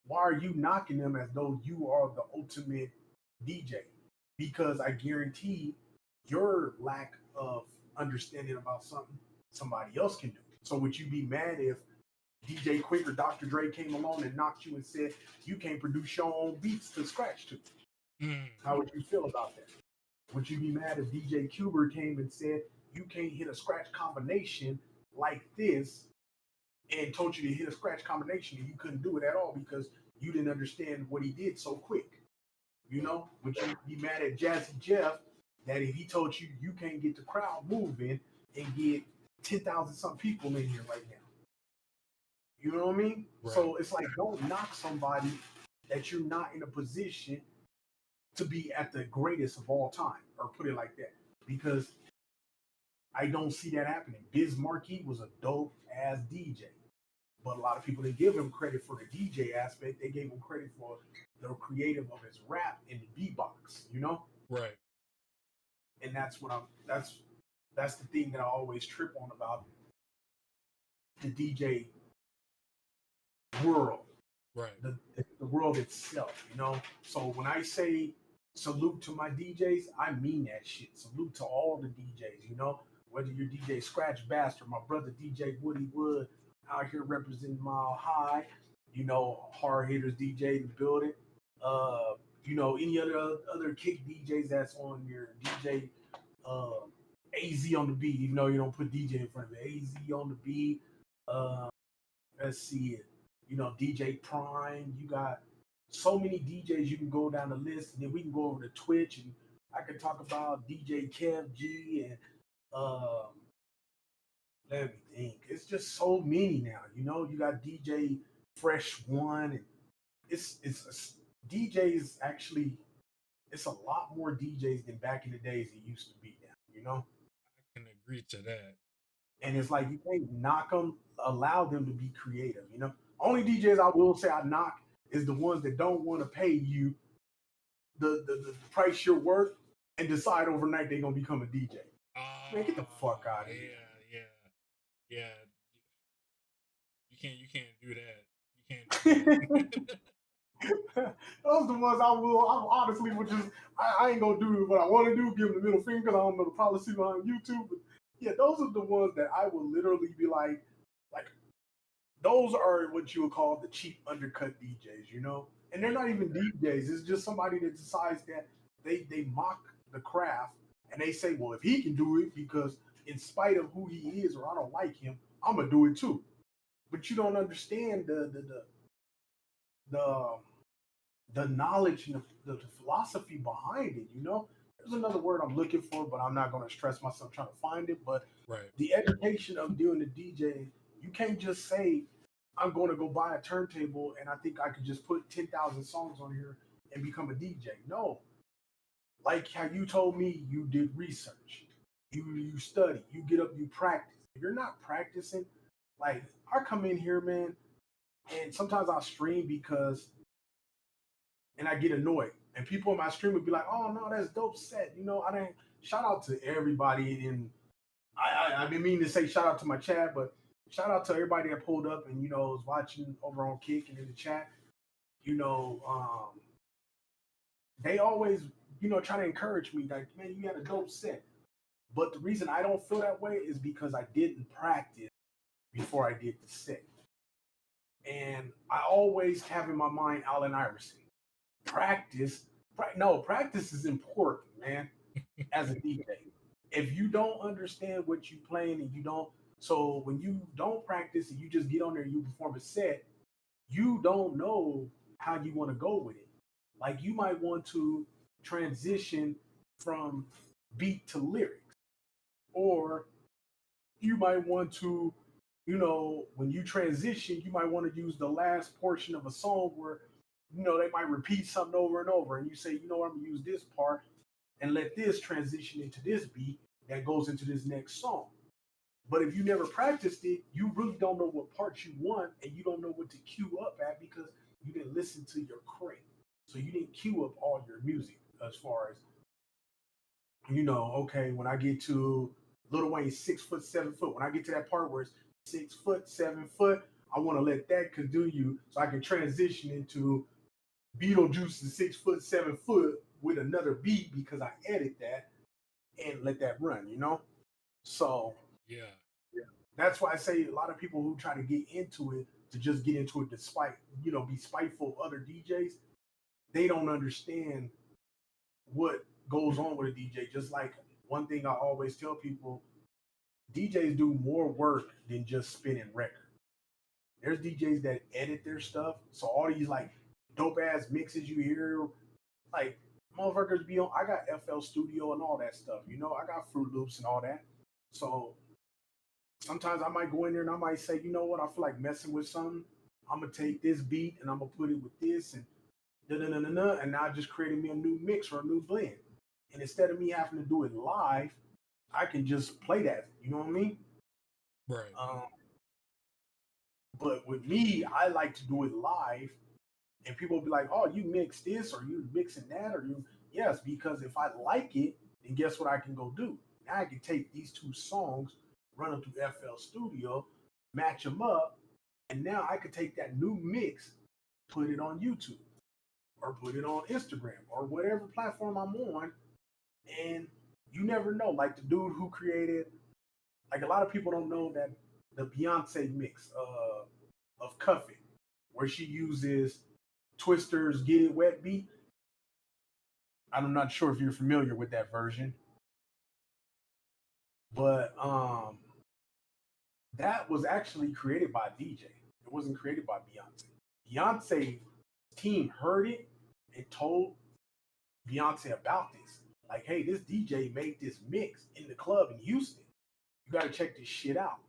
why are you knocking them as though you are the ultimate DJ? Because I guarantee your lack of understanding about something somebody else can do. So would you be mad if DJ Quick or Dr. Dre came along and knocked you and said you can't produce your own beats to scratch to? How would you feel about that? Would you be mad if DJ Qbert came and said you can't hit a scratch combination like this, and told you to hit a scratch combination and you couldn't do it at all because you didn't understand what he did so quick? You know, would you be mad at Jazzy Jeff that if he told you you can't get the crowd moving and get 10,000 some people in here right now? You know what I mean? Right. So it's like, don't knock somebody that you're not in a position to be at the greatest of all time, or put it like that, because I don't see that happening. Biz Markie was a dope ass DJ, but a lot of people didn't give him credit for the DJ aspect. They gave him credit for the creative of his rap and the beatbox, you know? Right. And that's the thing that I always trip on about the DJ world. Right. The world itself, you know? So when I say salute to my DJs, I mean that shit. Salute to all the DJs, you know? Whether you're DJ Scratch Bastard, my brother DJ Woody Wood out here representing Mile High, you know, Hard Hitters DJ in the building. You know, any other kick DJs that's on your DJ AZ on the beat, even though you don't put DJ in front of it. AZ on the beat. Let's see it. You know, DJ Prime. You got so many DJs you can go down the list, and then we can go over to Twitch, and I can talk about DJ Kev G and let me think. It's just so many now. You know, you got DJ Fresh One, and it's DJs actually. It's a lot more DJs than back in the days it used to be now. You know, I can agree to that. And it's like you can't knock them, allow them to be creative. You know, only DJs I will say I knock is the ones that don't want to pay you the price you're worth and decide overnight they're gonna become a DJ. Man, get the fuck out of here. Yeah. You can't do that. You can't do that. Those are the ones I honestly would just, I ain't gonna do what I want to do, give them the middle finger because I don't know the policy behind YouTube. But yeah, those are the ones that I will literally be like those are what you would call the cheap undercut DJs, you know? And they're not even DJs. It's just somebody that decides that they mock the craft and they say, well, if he can do it because in spite of who he is or I don't like him, I'm gonna do it too. But you don't understand the knowledge and the philosophy behind it, you know? There's another word I'm looking for, but I'm not going to stress myself trying to find it. But the education of doing the DJ, you can't just say, I'm going to go buy a turntable and I think I could just put 10,000 songs on here and become a DJ. No. Like how you told me you did research. You study, you get up, you practice. If you're not practicing, like I come in here, man, and sometimes I'll stream because and I get annoyed. And people in my stream would be like, "Oh no, that's dope set." You know, I didn't shout out to everybody, and I've been meaning to say shout out to my chat, but shout out to everybody that pulled up and was watching over on Kick and in the chat. You know, they always try to encourage me like, "Man, you had a dope set." But the reason I don't feel that way is because I didn't practice before I did the set. And I always have in my mind Allen Iverson. Practice, practice is important, man, as a DJ. If you don't understand what you're playing and you don't, so when you don't practice and you just get on there and you perform a set, you don't know how you want to go with it. Like you might want to transition from beat to lyrics, or you might want to, when you transition, you might want to use the last portion of a song where, they might repeat something over and over. And you say, I'm going to use this part and let this transition into this beat that goes into this next song. But if you never practiced it, you really don't know what parts you want and you don't know what to cue up at because you didn't listen to your crate. So you didn't cue up all your music as far as, okay, when I get to Lil Wayne's 6 foot, 7 foot, when I get to that part where it's 6 foot, 7 foot, I want to let that continue so I can transition into Beetlejuice's 6 foot, 7 foot with another beat because I edit that and let that run, So yeah, that's why I say a lot of people who try to get into it to just get into it despite, be spiteful of other DJs, they don't understand what goes on with a DJ. Just like one thing I always tell people, DJs do more work than just spinning records. There's DJs that edit their stuff. So all these like dope ass mixes you hear, like motherfuckers be on. I got FL Studio and all that stuff. I got Fruit Loops and all that. So sometimes I might go in there and I might say, you know what, I feel like messing with something. I'm gonna take this beat and I'm gonna put it with this and and now just creating me a new mix or a new blend. And instead of me having to do it live, I can just play that. You know what I mean? right. But with me, I like to do it live, and people will be like, "Oh, you mix this, or you mixing that, or you?" Yes, because if I like it, then guess what I can go do? Now I can take these two songs, run them through FL Studio, match them up, and now I could take that new mix, put it on YouTube, or put it on Instagram, or whatever platform I'm on, and you never know. Like the dude who created, like a lot of people don't know that the Beyonce mix of Cuff It, where she uses Twister's Get It Wet beat. I'm not sure if you're familiar with that version, but that was actually created by a DJ. It wasn't created by Beyonce. Beyonce team heard it and told Beyonce about this. Like, hey, this DJ made this mix in the club in Houston. You got to check this shit out.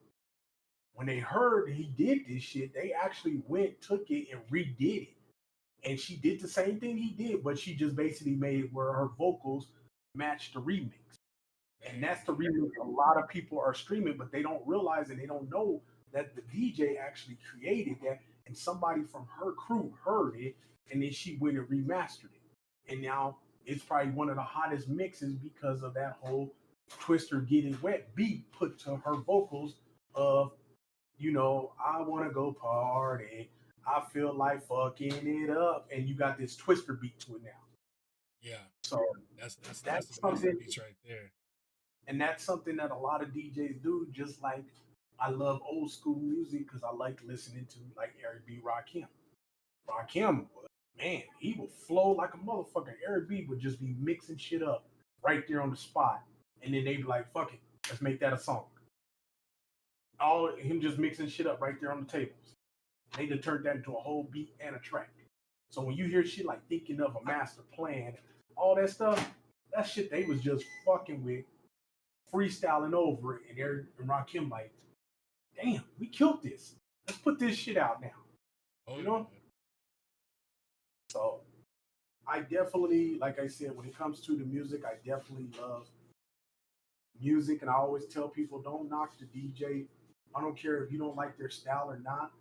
When they heard he did this shit, they actually went, took it, and redid it. And she did the same thing he did, but she just basically made it where her vocals matched the remix. And that's the remix a lot of people are streaming, but they don't realize and they don't know that the DJ actually created that, and somebody from her crew heard it, and then she went and remastered it. And now it's probably one of the hottest mixes because of that whole Twister Get It Wet beat put to her vocals of, I want to go party. I feel like fucking it up. And you got this Twister beat to it now. Yeah. So that's something beats right there. And that's something that a lot of DJs do, just like I love old school music because I like listening to like Eric B. Rakim. Rakim, man, he would flow like a motherfucker. Eric B would just be mixing shit up right there on the spot. And then they'd be like, fuck it, let's make that a song. All him just mixing shit up right there on the tables. They just turned that into a whole beat and a track. So when you hear shit like Thinking of a Master Plan, all that stuff, that shit they was just fucking with, freestyling over it, and Eric and Rakim like, damn, we killed this. Let's put this shit out now. Oh, you know? Yeah. So I definitely, like I said, when it comes to the music, I definitely love music, and I always tell people don't knock the DJ. I don't care if you don't like their style or not.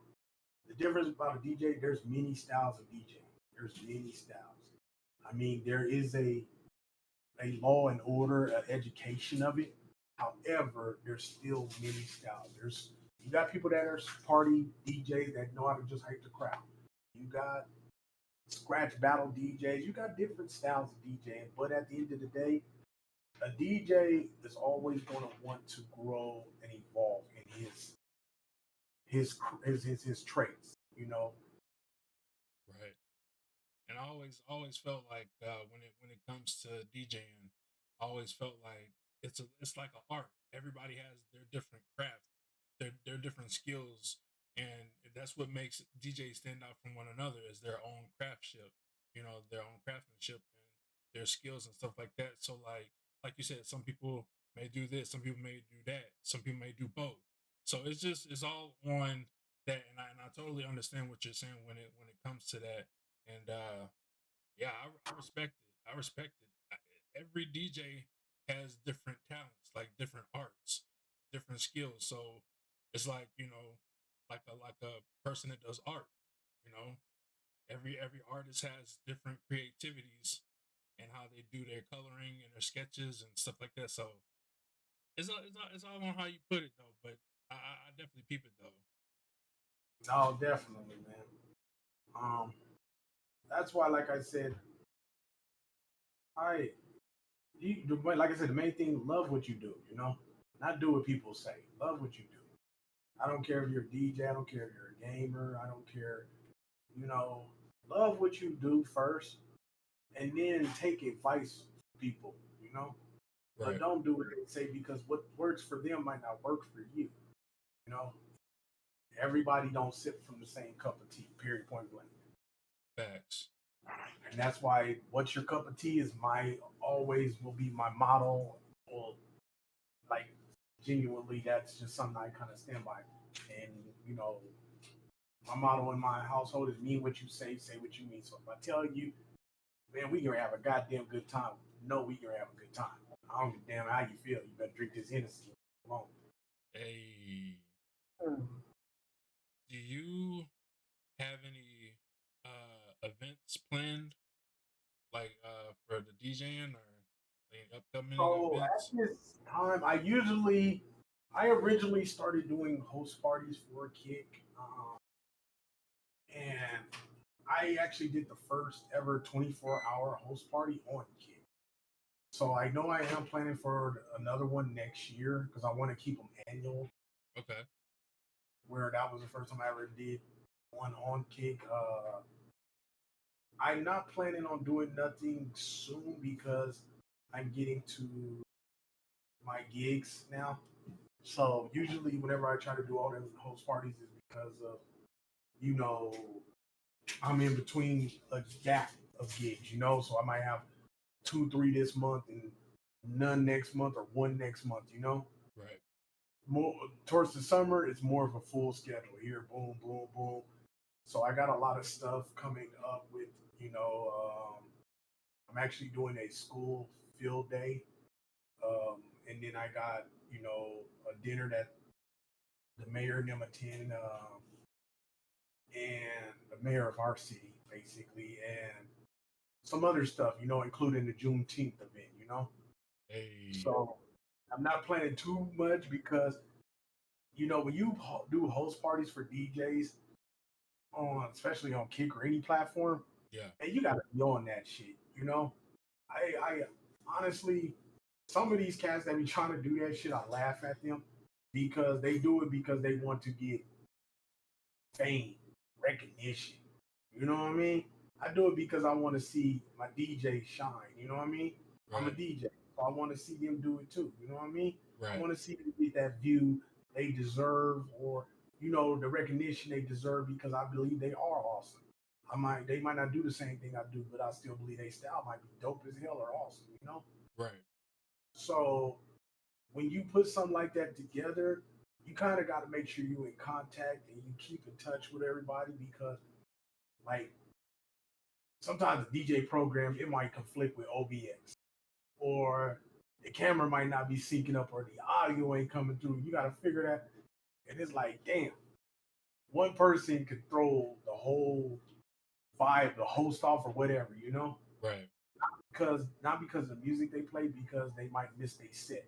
The difference about a DJ, there's many styles of DJ. There's many styles. I mean, there is a law and order, an education of it. However, there's still many styles. There's you got people that are party DJs that know how to just hype the crowd. You got scratch battle DJs. You got different styles of DJing, but at the end of the day, a DJ is always going to want to grow and evolve in his traits. You know, Right. And I always felt like when it comes to DJing, I always felt like it's like an art. Everybody has their different craft, their different skills, and that's what makes DJs stand out from one another is their own craftship, their own craftsmanship and their skills and stuff like that. So like you said, some people may do this, some people may do that, some people may do both. So it's all on that, and I totally understand what you're saying when it comes to that, and yeah, I respect it. I respect it. Every DJ has different talents, like different arts, different skills. So it's like like a person that does art. You know, every artist has different creativities and how they do their coloring and their sketches and stuff like that. So it's all on how you put it though. But I definitely peep it though. no, definitely, man. Um, that's why, like I said, I like I said, the main thing, love what you do. You know, not do what people say. Love what you do. I don't care if you're a DJ. I don't care if you're a gamer. I don't care. You know, love what you do first, and then take advice from people. You know, but Right. don't do what they say because what works for them might not work for you. You know, everybody don't sip from the same cup of tea. Period. Point blank. Facts. And that's why what's your cup of tea is my always will be my motto. Or like genuinely, that's just something I kind of stand by. And you know, my motto in my household is mean what you say what you mean. So if I tell you, man, we gonna have a goddamn good time. No, we gonna have a good time. I don't give a damn how you feel. You better drink this Hennessy alone. Hey, do you have any events planned like for the DJing or any upcoming So at events? this time, I originally started doing host parties for a kick, and I actually did the first ever 24-hour host party on kick. So I know I am planning for another one next year because I want to keep them annual. Okay. Where that was the first time I ever did one on kick. I'm not planning on doing nothing soon because I'm getting to my gigs now. So usually, whenever I try to do all those host parties, is because of you know I'm in between a gap of gigs. You know, so I might have 2, 3 this month and none next month or one next month. You know, Right. more towards the summer, it's more of a full schedule. Here, boom, boom, boom. So I got a lot of stuff coming up with you know. I'm actually doing a school field day, and then I got a dinner that the mayor and them attend, and the mayor of our city, basically, and some other stuff, including the Juneteenth event, Hey. So I'm not planning too much because, when you do host parties for DJs especially on Kick or any platform, Yeah. and you got to be on that shit. I honestly, some of these cats that be trying to do that shit, I laugh at them because they do it because they want to get fame, recognition. You know what I mean? I do it because I want to see my DJ shine. You know what I mean? I'm a Right. DJ, so I want to see them do it too. You know what I mean? I Right. want to see them get that view they deserve, or the recognition they deserve because I believe they are awesome. They might not do the same thing I do, but I still believe they style might be dope as hell or awesome. Right. So when you put something like that together, you kind of got to make sure you're in contact and you keep in touch with everybody because, like, sometimes the DJ program it might conflict with OBX, or the camera might not be syncing up or the audio ain't coming through. You got to figure that. And it's like, damn, one person could throw the whole vibe, the host off or whatever, you know? Right. Not because of the music they play, because they might miss their set.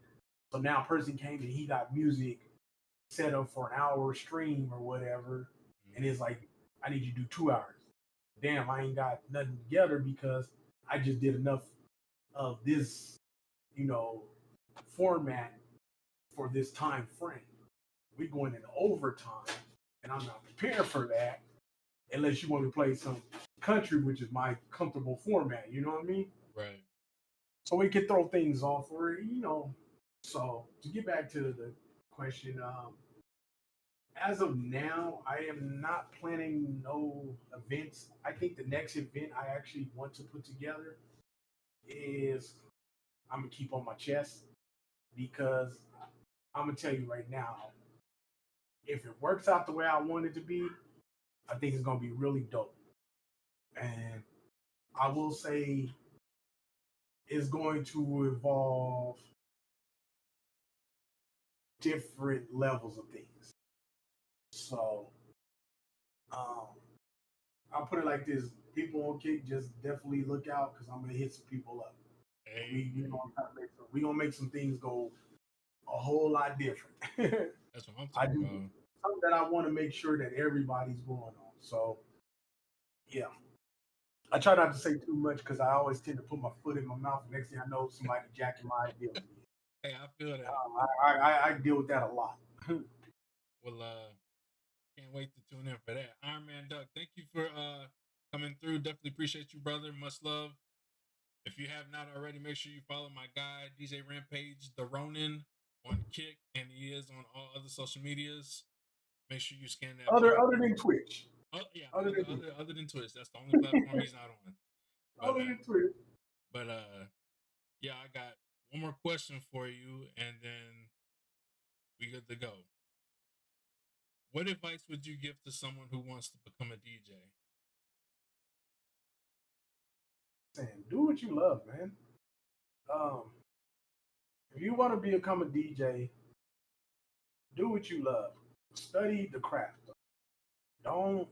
So now a person came and he got music set up for an hour stream or whatever, and it's like, I need you to do 2 hours. Damn, I ain't got nothing together because I just did enough of this, you know, format for this time frame. We going into overtime, and I'm not prepared for that unless you want to play some country, which is my comfortable format. You know what I mean? Right. So we can throw things off, or you know. So to get back to the question, as of now, I am not planning no events. I think the next event I actually want to put together is I'm gonna keep on my chest, because I'm gonna tell you right now, if it works out the way I want it to be, I think it's gonna be really dope. And I will say it's going to involve different levels of things. So um, I'll put it like this: people on Kick, just definitely look out, because I'm gonna hit some people up. Hey. We gonna make some things go a whole lot different. That's what I'm talking about. Something that I want to make sure that everybody's going on. So yeah, I try not to say too much because I always tend to put my foot in my mouth. Next thing I know, somebody jacking my idea. Hey, I feel that. I deal with that a lot. Well, can't wait to tune in for that. Iron Man Duck, thank you for coming through. Definitely appreciate you, brother. Much love. If you have not already, make sure you follow my guy, DJ Rampage DaRonin, on Kick, and he is on all other social medias. Make sure you scan that. Other than Twitch. Oh yeah, other than Twitch. That's the only platform he's not on. But, other than Twitch. But yeah, I got one more question for you, and then we good to go. What advice would you give to someone who wants to become a DJ? Do what you love, man. If you want to become a DJ, do what you love. Study the craft. Don't,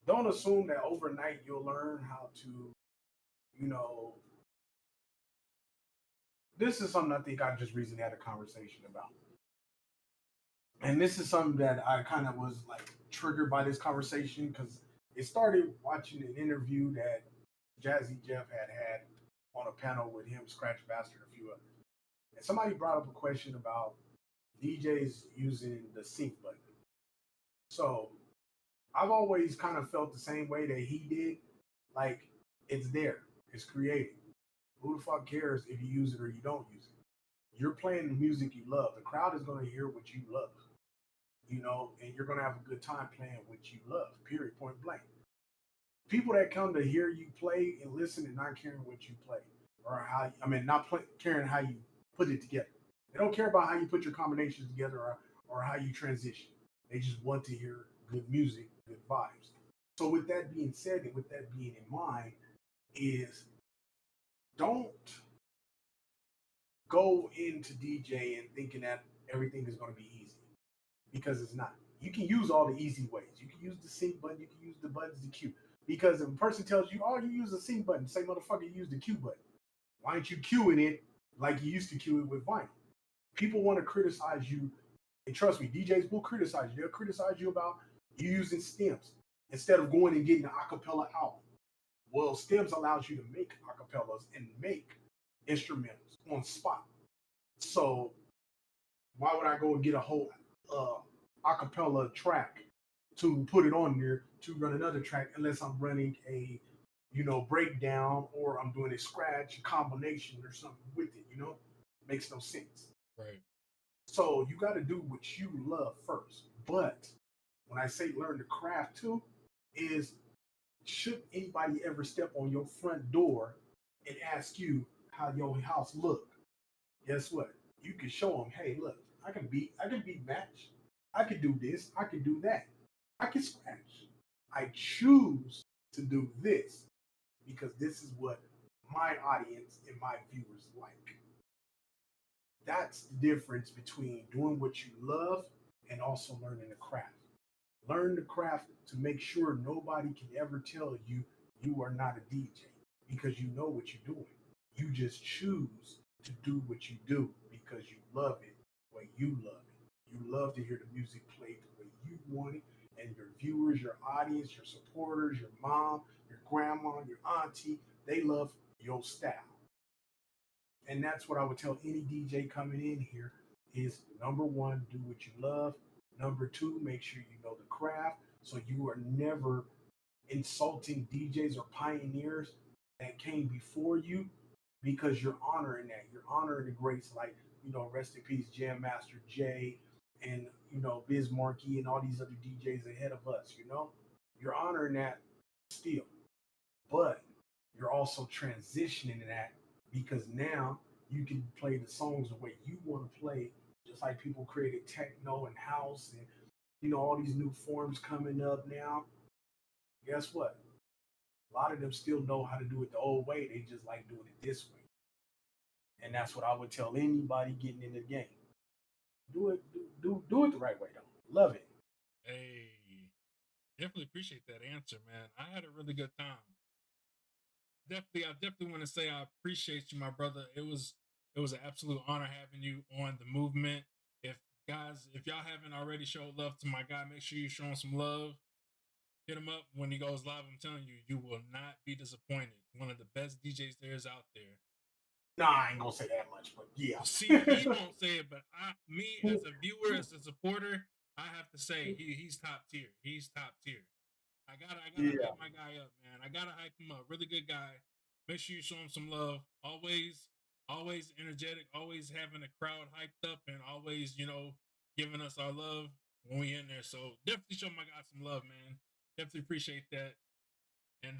don't assume that overnight you'll learn how to, this is something I think I just recently had a conversation about. And this is something that I kind of was like triggered by this conversation, because it started watching an interview that Jazzy Jeff had on a panel with him, Scratch Bastard, and a few others. And somebody brought up a question about DJs using the sync button. So I've always kind of felt the same way that he did. Like, it's there, it's created. Who the fuck cares if you use it or you don't use it? You're playing the music you love. The crowd is going to hear what you love, and you're going to have a good time playing what you love, period, point blank. People that come to hear you play and listen and not caring what you play, or caring how you put it together. They don't care about how you put your combinations together, or how you transition. They just want to hear good music, good vibes. So with that being said, and with that being in mind, is don't go into DJing thinking that everything is going to be easy, because it's not. You can use all the easy ways. You can use the sync button. You can use the buttons to cue. Because if a person tells you, oh, you use the sync button, say, motherfucker, use the cue button. Why aren't you cueing it like you used to cue it with vinyl? People want to criticize you. And trust me, DJs will criticize you. They'll criticize you about you using stems instead of going and getting an acapella album. Well, stems allows you to make acapellas and make instrumentals on spot. So why would I go and get a whole acapella track to put it on there to run another track, unless I'm running a breakdown, or I'm doing a scratch combination or something with it? Makes no sense. Right. So you got to do what you love first. But when I say learn the craft too, is should anybody ever step on your front door and ask you how your house look, guess what? You can show them, hey, look, I can beat match. I can do this. I can do that. I can scratch. I choose to do this because this is what my audience and my viewers like. That's the difference between doing what you love and also learning the craft. Learn the craft to make sure nobody can ever tell you you are not a DJ because you know what you're doing. You just choose to do what you do because you love it the way you love it. You love to hear the music played the way you want it, and your viewers, your audience, your supporters, your mom, your grandma, your auntie, they love your style. And that's what I would tell any DJ coming in here is number one, do what you love. Number two, make sure you know the craft so you are never insulting DJs or pioneers that came before you because you're honoring that. You're honoring the greats like, rest in peace, Jam Master Jay and, Biz Markie and all these other DJs ahead of us. You're honoring that still. But you're also transitioning that because now you can play the songs the way you want to play, just like people created techno and house and all these new forms coming up now. Guess what? A lot of them still know how to do it the old way. They just like doing it this way. And that's what I would tell anybody getting in the game. Do it, do it the right way though. Love it. Hey, definitely appreciate that answer, man. I had a really good time. I definitely want to say I appreciate you, my brother. It was an absolute honor having you on the movement. If y'all haven't already showed love to my guy, make sure you show him some love. Hit him up when he goes live. I'm telling you, you will not be disappointed. One of the best DJs there is out there. Nah, I ain't gonna say that much, but yeah. See, he won't say it, but me as a viewer, as a supporter, I have to say he's top tier. He's top tier. I gotta hype my guy up, man. I gotta hype him up. Really good guy. Make sure you show him some love. Always energetic. Always having the crowd hyped up, and always, giving us our love when we in there. So definitely show my guy some love, man. Definitely appreciate that. And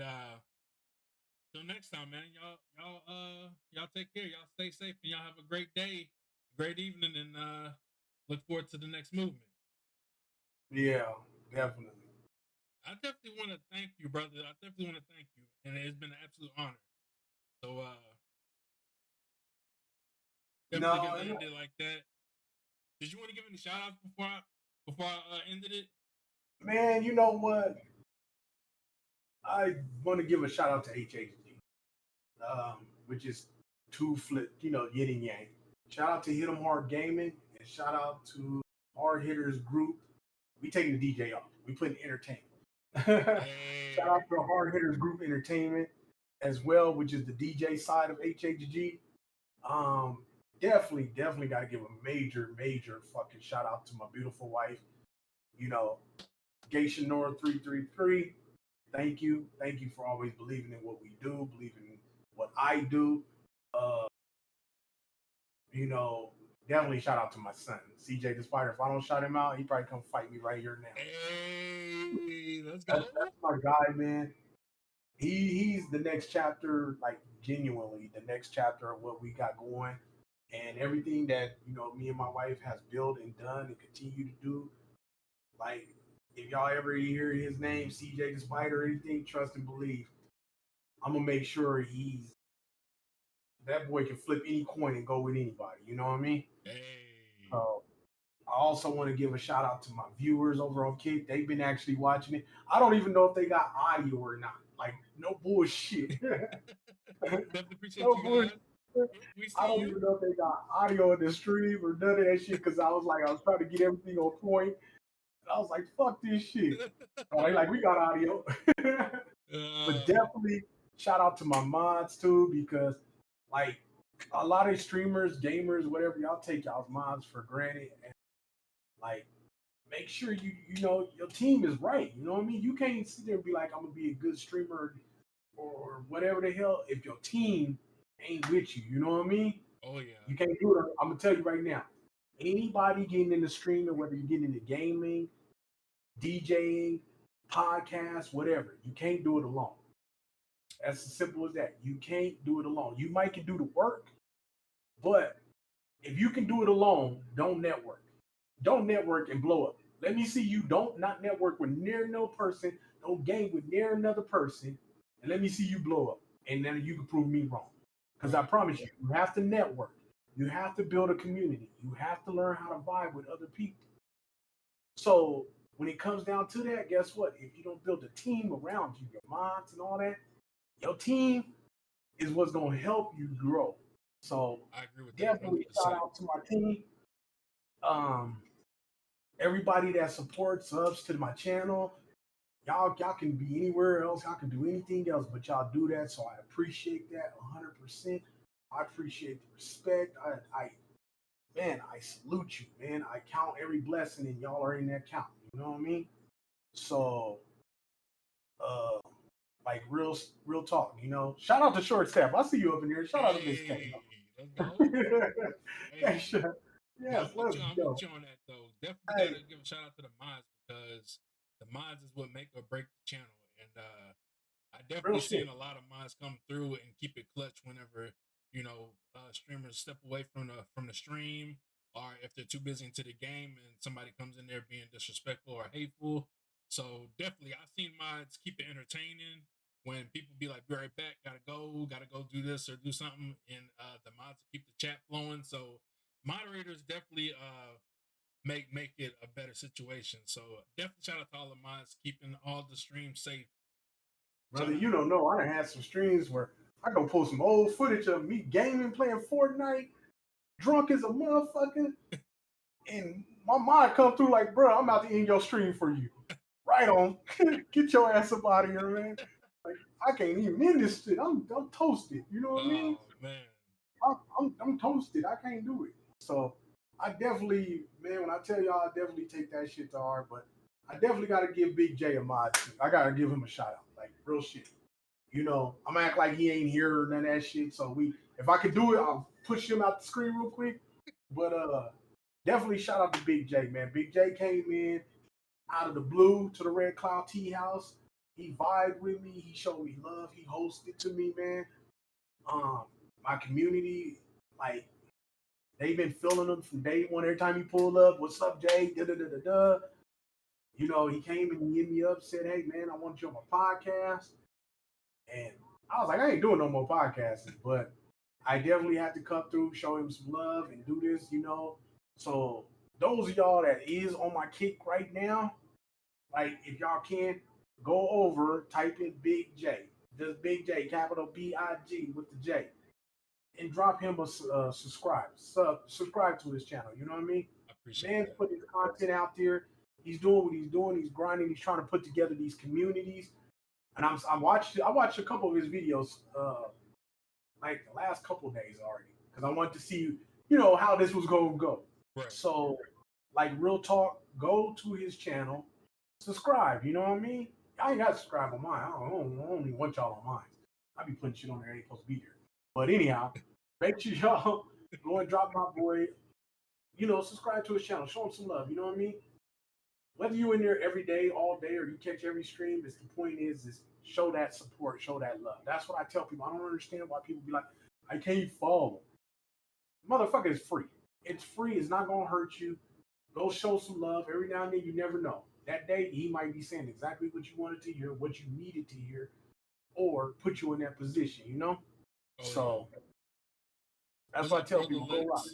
till next time, man. Y'all take care. Y'all stay safe, and y'all have a great day, great evening, and look forward to the next movement. Yeah, definitely. I definitely want to thank you, brother. I definitely want to thank you, and it's been an absolute honor. So, definitely gonna end it like that. Did you want to give any shout outs before I ended it? Man, you know what? I want to give a shout out to HHG, which is two flip, yin and yang. Shout out to Hit 'em Hard Gaming and shout out to Hard Hitters Group. We taking the DJ off. We putting entertainment. Hey. Shout out to Hard Hitters Group Entertainment as well, which is the DJ side of HHG. Definitely got to give a major fucking shout out to my beautiful wife. Geisha Nora 333. Thank you for always believing in what we do, believing in what I do. Definitely shout out to my son, CJ the Spider. If I don't shout him out, he probably come fight me right here now. Hey, let's go. That's my guy, man. He's the next chapter, like genuinely the next chapter of what we got going, and everything that me and my wife has built and done and continue to do. Like, if y'all ever hear his name, CJ the Spider, or anything, trust and believe. I'm gonna make sure that boy can flip any coin and go with anybody. You know what I mean? Hey. I also want to give a shout out to my viewers over on Kick. They've been actually watching it. I don't even know if they got audio or not. Like, no bullshit. Definitely appreciate you guys. I don't even know if they got audio in the stream or none of that shit because I was trying to get everything on point. And I was like, fuck this shit. Like, we got audio. But definitely shout out to my mods too, because like a lot of streamers, gamers, whatever, y'all take y'all's mods for granted. And like, make sure your team is right. You know what I mean? You can't sit there and be like, I'm gonna be a good streamer or whatever the hell if your team ain't with you. You know what I mean? Oh yeah. You can't do it. I'm gonna tell you right now. Anybody getting into streaming, whether you're getting into gaming, DJing, podcasts, whatever, you can't do it alone. That's as simple as that. You can't do it alone. You might can do the work, but if you can do it alone, don't network. Don't network and blow up. Let me see you not network with near no person, don't game with near another person, and let me see you blow up. and then you can prove me wrong. Because I promise you, you have to network. You have to build a community. You have to learn how to vibe with other people. So when it comes down to that, guess what? If you don't build a team around you, your mods and all that, your team is what's going to help you grow. So I agree with definitely that. shout out to my team. Everybody that supports subs to my channel. Y'all can be anywhere else. Y'all can do anything else, but y'all do that. So I appreciate that 100%. I appreciate the respect. I salute you, man. I count every blessing, and y'all are in that count. You know what I mean? So, like real talk. You know, shout out to Short Staff. I see you up in here. Shout out to Miss K. Let's go. Hey, sure. Yes, I'm with you on that though. Definitely gotta give a shout out to the mods, because the mods is what make or break the channel. And I definitely seen a lot of mods come through and keep it clutch whenever, you know, streamers step away from the stream, or if they're too busy into the game and somebody comes in there being disrespectful or hateful. So definitely I've seen mods keep it entertaining when people be like, be right back, gotta go do this or do something, and the mods keep the chat flowing. So moderators definitely make it a better situation. So definitely shout out to all the mods keeping all the streams safe. Brother, you don't know. I done had some streams where I go post some old footage of me gaming, playing Fortnite, drunk as a motherfucker, and my mod come through like, bro, I'm about to end your stream for you. Right on. Get your ass up out of here, man. Like, I can't even end this shit. I'm toasted. You know what I mean? Man. I'm toasted. I can't do it. So I definitely, man, when I tell y'all, I definitely take that shit to heart. But I definitely got to give Big J a mod too. I got to give him a shout out. Like, real shit. You know, I'm act like he ain't here or none of that shit. So if I could do it, I'll push him out the screen real quick. But definitely shout out to Big J, man. Big J came in out of the blue to the Red Cloud Tea House. He vibed with me. He showed me love. He hosted to me, man. My community, like, they've been feeling him from day one. Every time he pulled up, what's up, Jay? Da da da da da. You know, he came and he hit me up, said, hey, man, I want you on my podcast. And I was like, I ain't doing no more podcasting, but I definitely had to come through, show him some love and do this, you know. So those of y'all that is on my kick right now, like, if y'all can, go over, type in Big J, just Big J, capital B-I-G with the J, and drop him a subscribe to his channel. You know what I mean? I appreciate Man's putting his content out there. He's doing what he's doing. He's grinding. He's trying to put together these communities. And I watched a couple of his videos like the last couple of days already, because I wanted to see, you know, how this was going to go. Right. So, like, real talk, go to his channel, subscribe. You know what I mean? I ain't got to subscribe on mine. I don't even want y'all on mine. I be putting shit on there ain't supposed to be there. But anyhow, make sure y'all go and drop my boy, you know, subscribe to his channel. Show him some love. You know what I mean? Whether you in there every day, all day, or you catch every stream, the point is show that support, show that love. That's what I tell people. I don't understand why people be like, I can't follow. Motherfucker, is free. It's free. It's not going to hurt you. Go show some love. Every now and then, you never know. That day, he might be saying exactly what you wanted to hear, what you needed to hear, or put you in that position, you know? So, that's what I tell people. Go rock.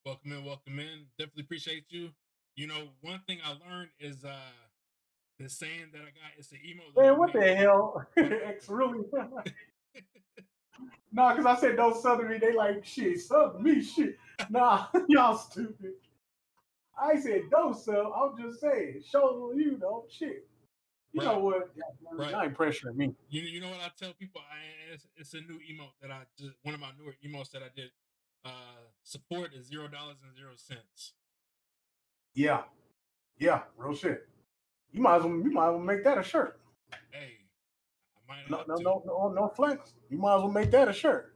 Welcome in. Definitely appreciate you. You know, one thing I learned is the saying that I got, it's an emote. Man, what the hell? It's really nah, because I said don't sub me. They like, shit, sub me, shit. Nah, y'all stupid. I said don't sub. I'm just saying, show you know, shit. You know what? Y'all ain't pressuring me. You know what I tell people? It's a new emote that I just, one of my newer emotes that I did. Support is $0.00. Yeah, real shit. You might as well make that a shirt. Hey, I might no flex. You might as well make that a shirt.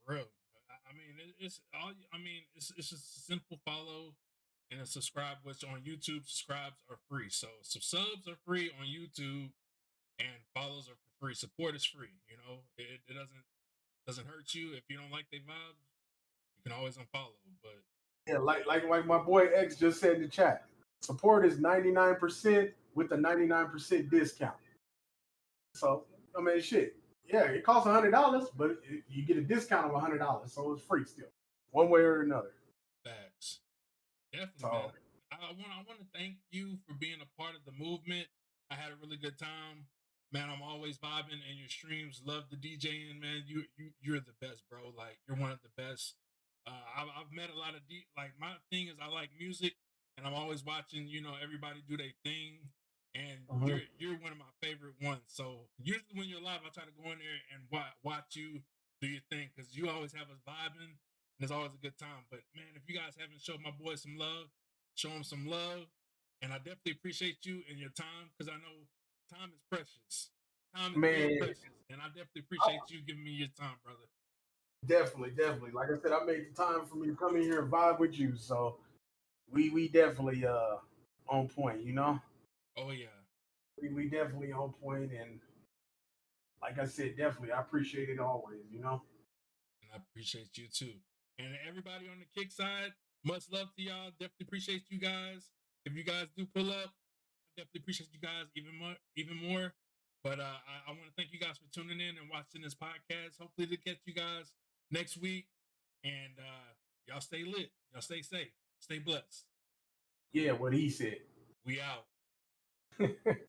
For real. I mean, it's all. I mean, it's just a simple follow and a subscribe. Which on YouTube, subscribes are free. So subs are free on YouTube, and follows are for free. Support is free. You know, it doesn't hurt you if you don't like their vibes. You can always unfollow. But yeah, like my boy X just said in the chat, support is 99% with a 99% discount. So I mean, shit. Yeah, it costs $100, but you get a discount of $100, so it's free still, one way or another. Facts. Definitely, So man. I want to thank you for being a part of the movement. I had a really good time, man. I'm always vibing in your streams. Love the DJing, man. You're the best, bro. Like you're one of the best. I've met a lot of like my thing is I like music, and I'm always watching. You know, everybody do their thing, and you're one of my favorite ones. So usually when you're live, I try to go in there and watch you do your thing because you always have us vibing. And it's always a good time. But man, if you guys haven't showed my boy some love, show him some love. And I definitely appreciate you and your time because I know time is precious. Time is real man, precious. And I definitely appreciate you giving me your time, brother. definitely. Like I said, I made the time for me to come in here and vibe with you. So we definitely on point, you know. Oh yeah. We definitely on point, and like I said, definitely I appreciate it always, you know. And I appreciate you too. And everybody on the kick side, much love to y'all. Definitely appreciate you guys. If you guys do pull up, I definitely appreciate you guys even more. But I want to thank you guys for tuning in and watching this podcast. Hopefully to catch you guys next week. And y'all stay lit. Y'all stay safe. Stay blessed. Yeah, what he said. We out.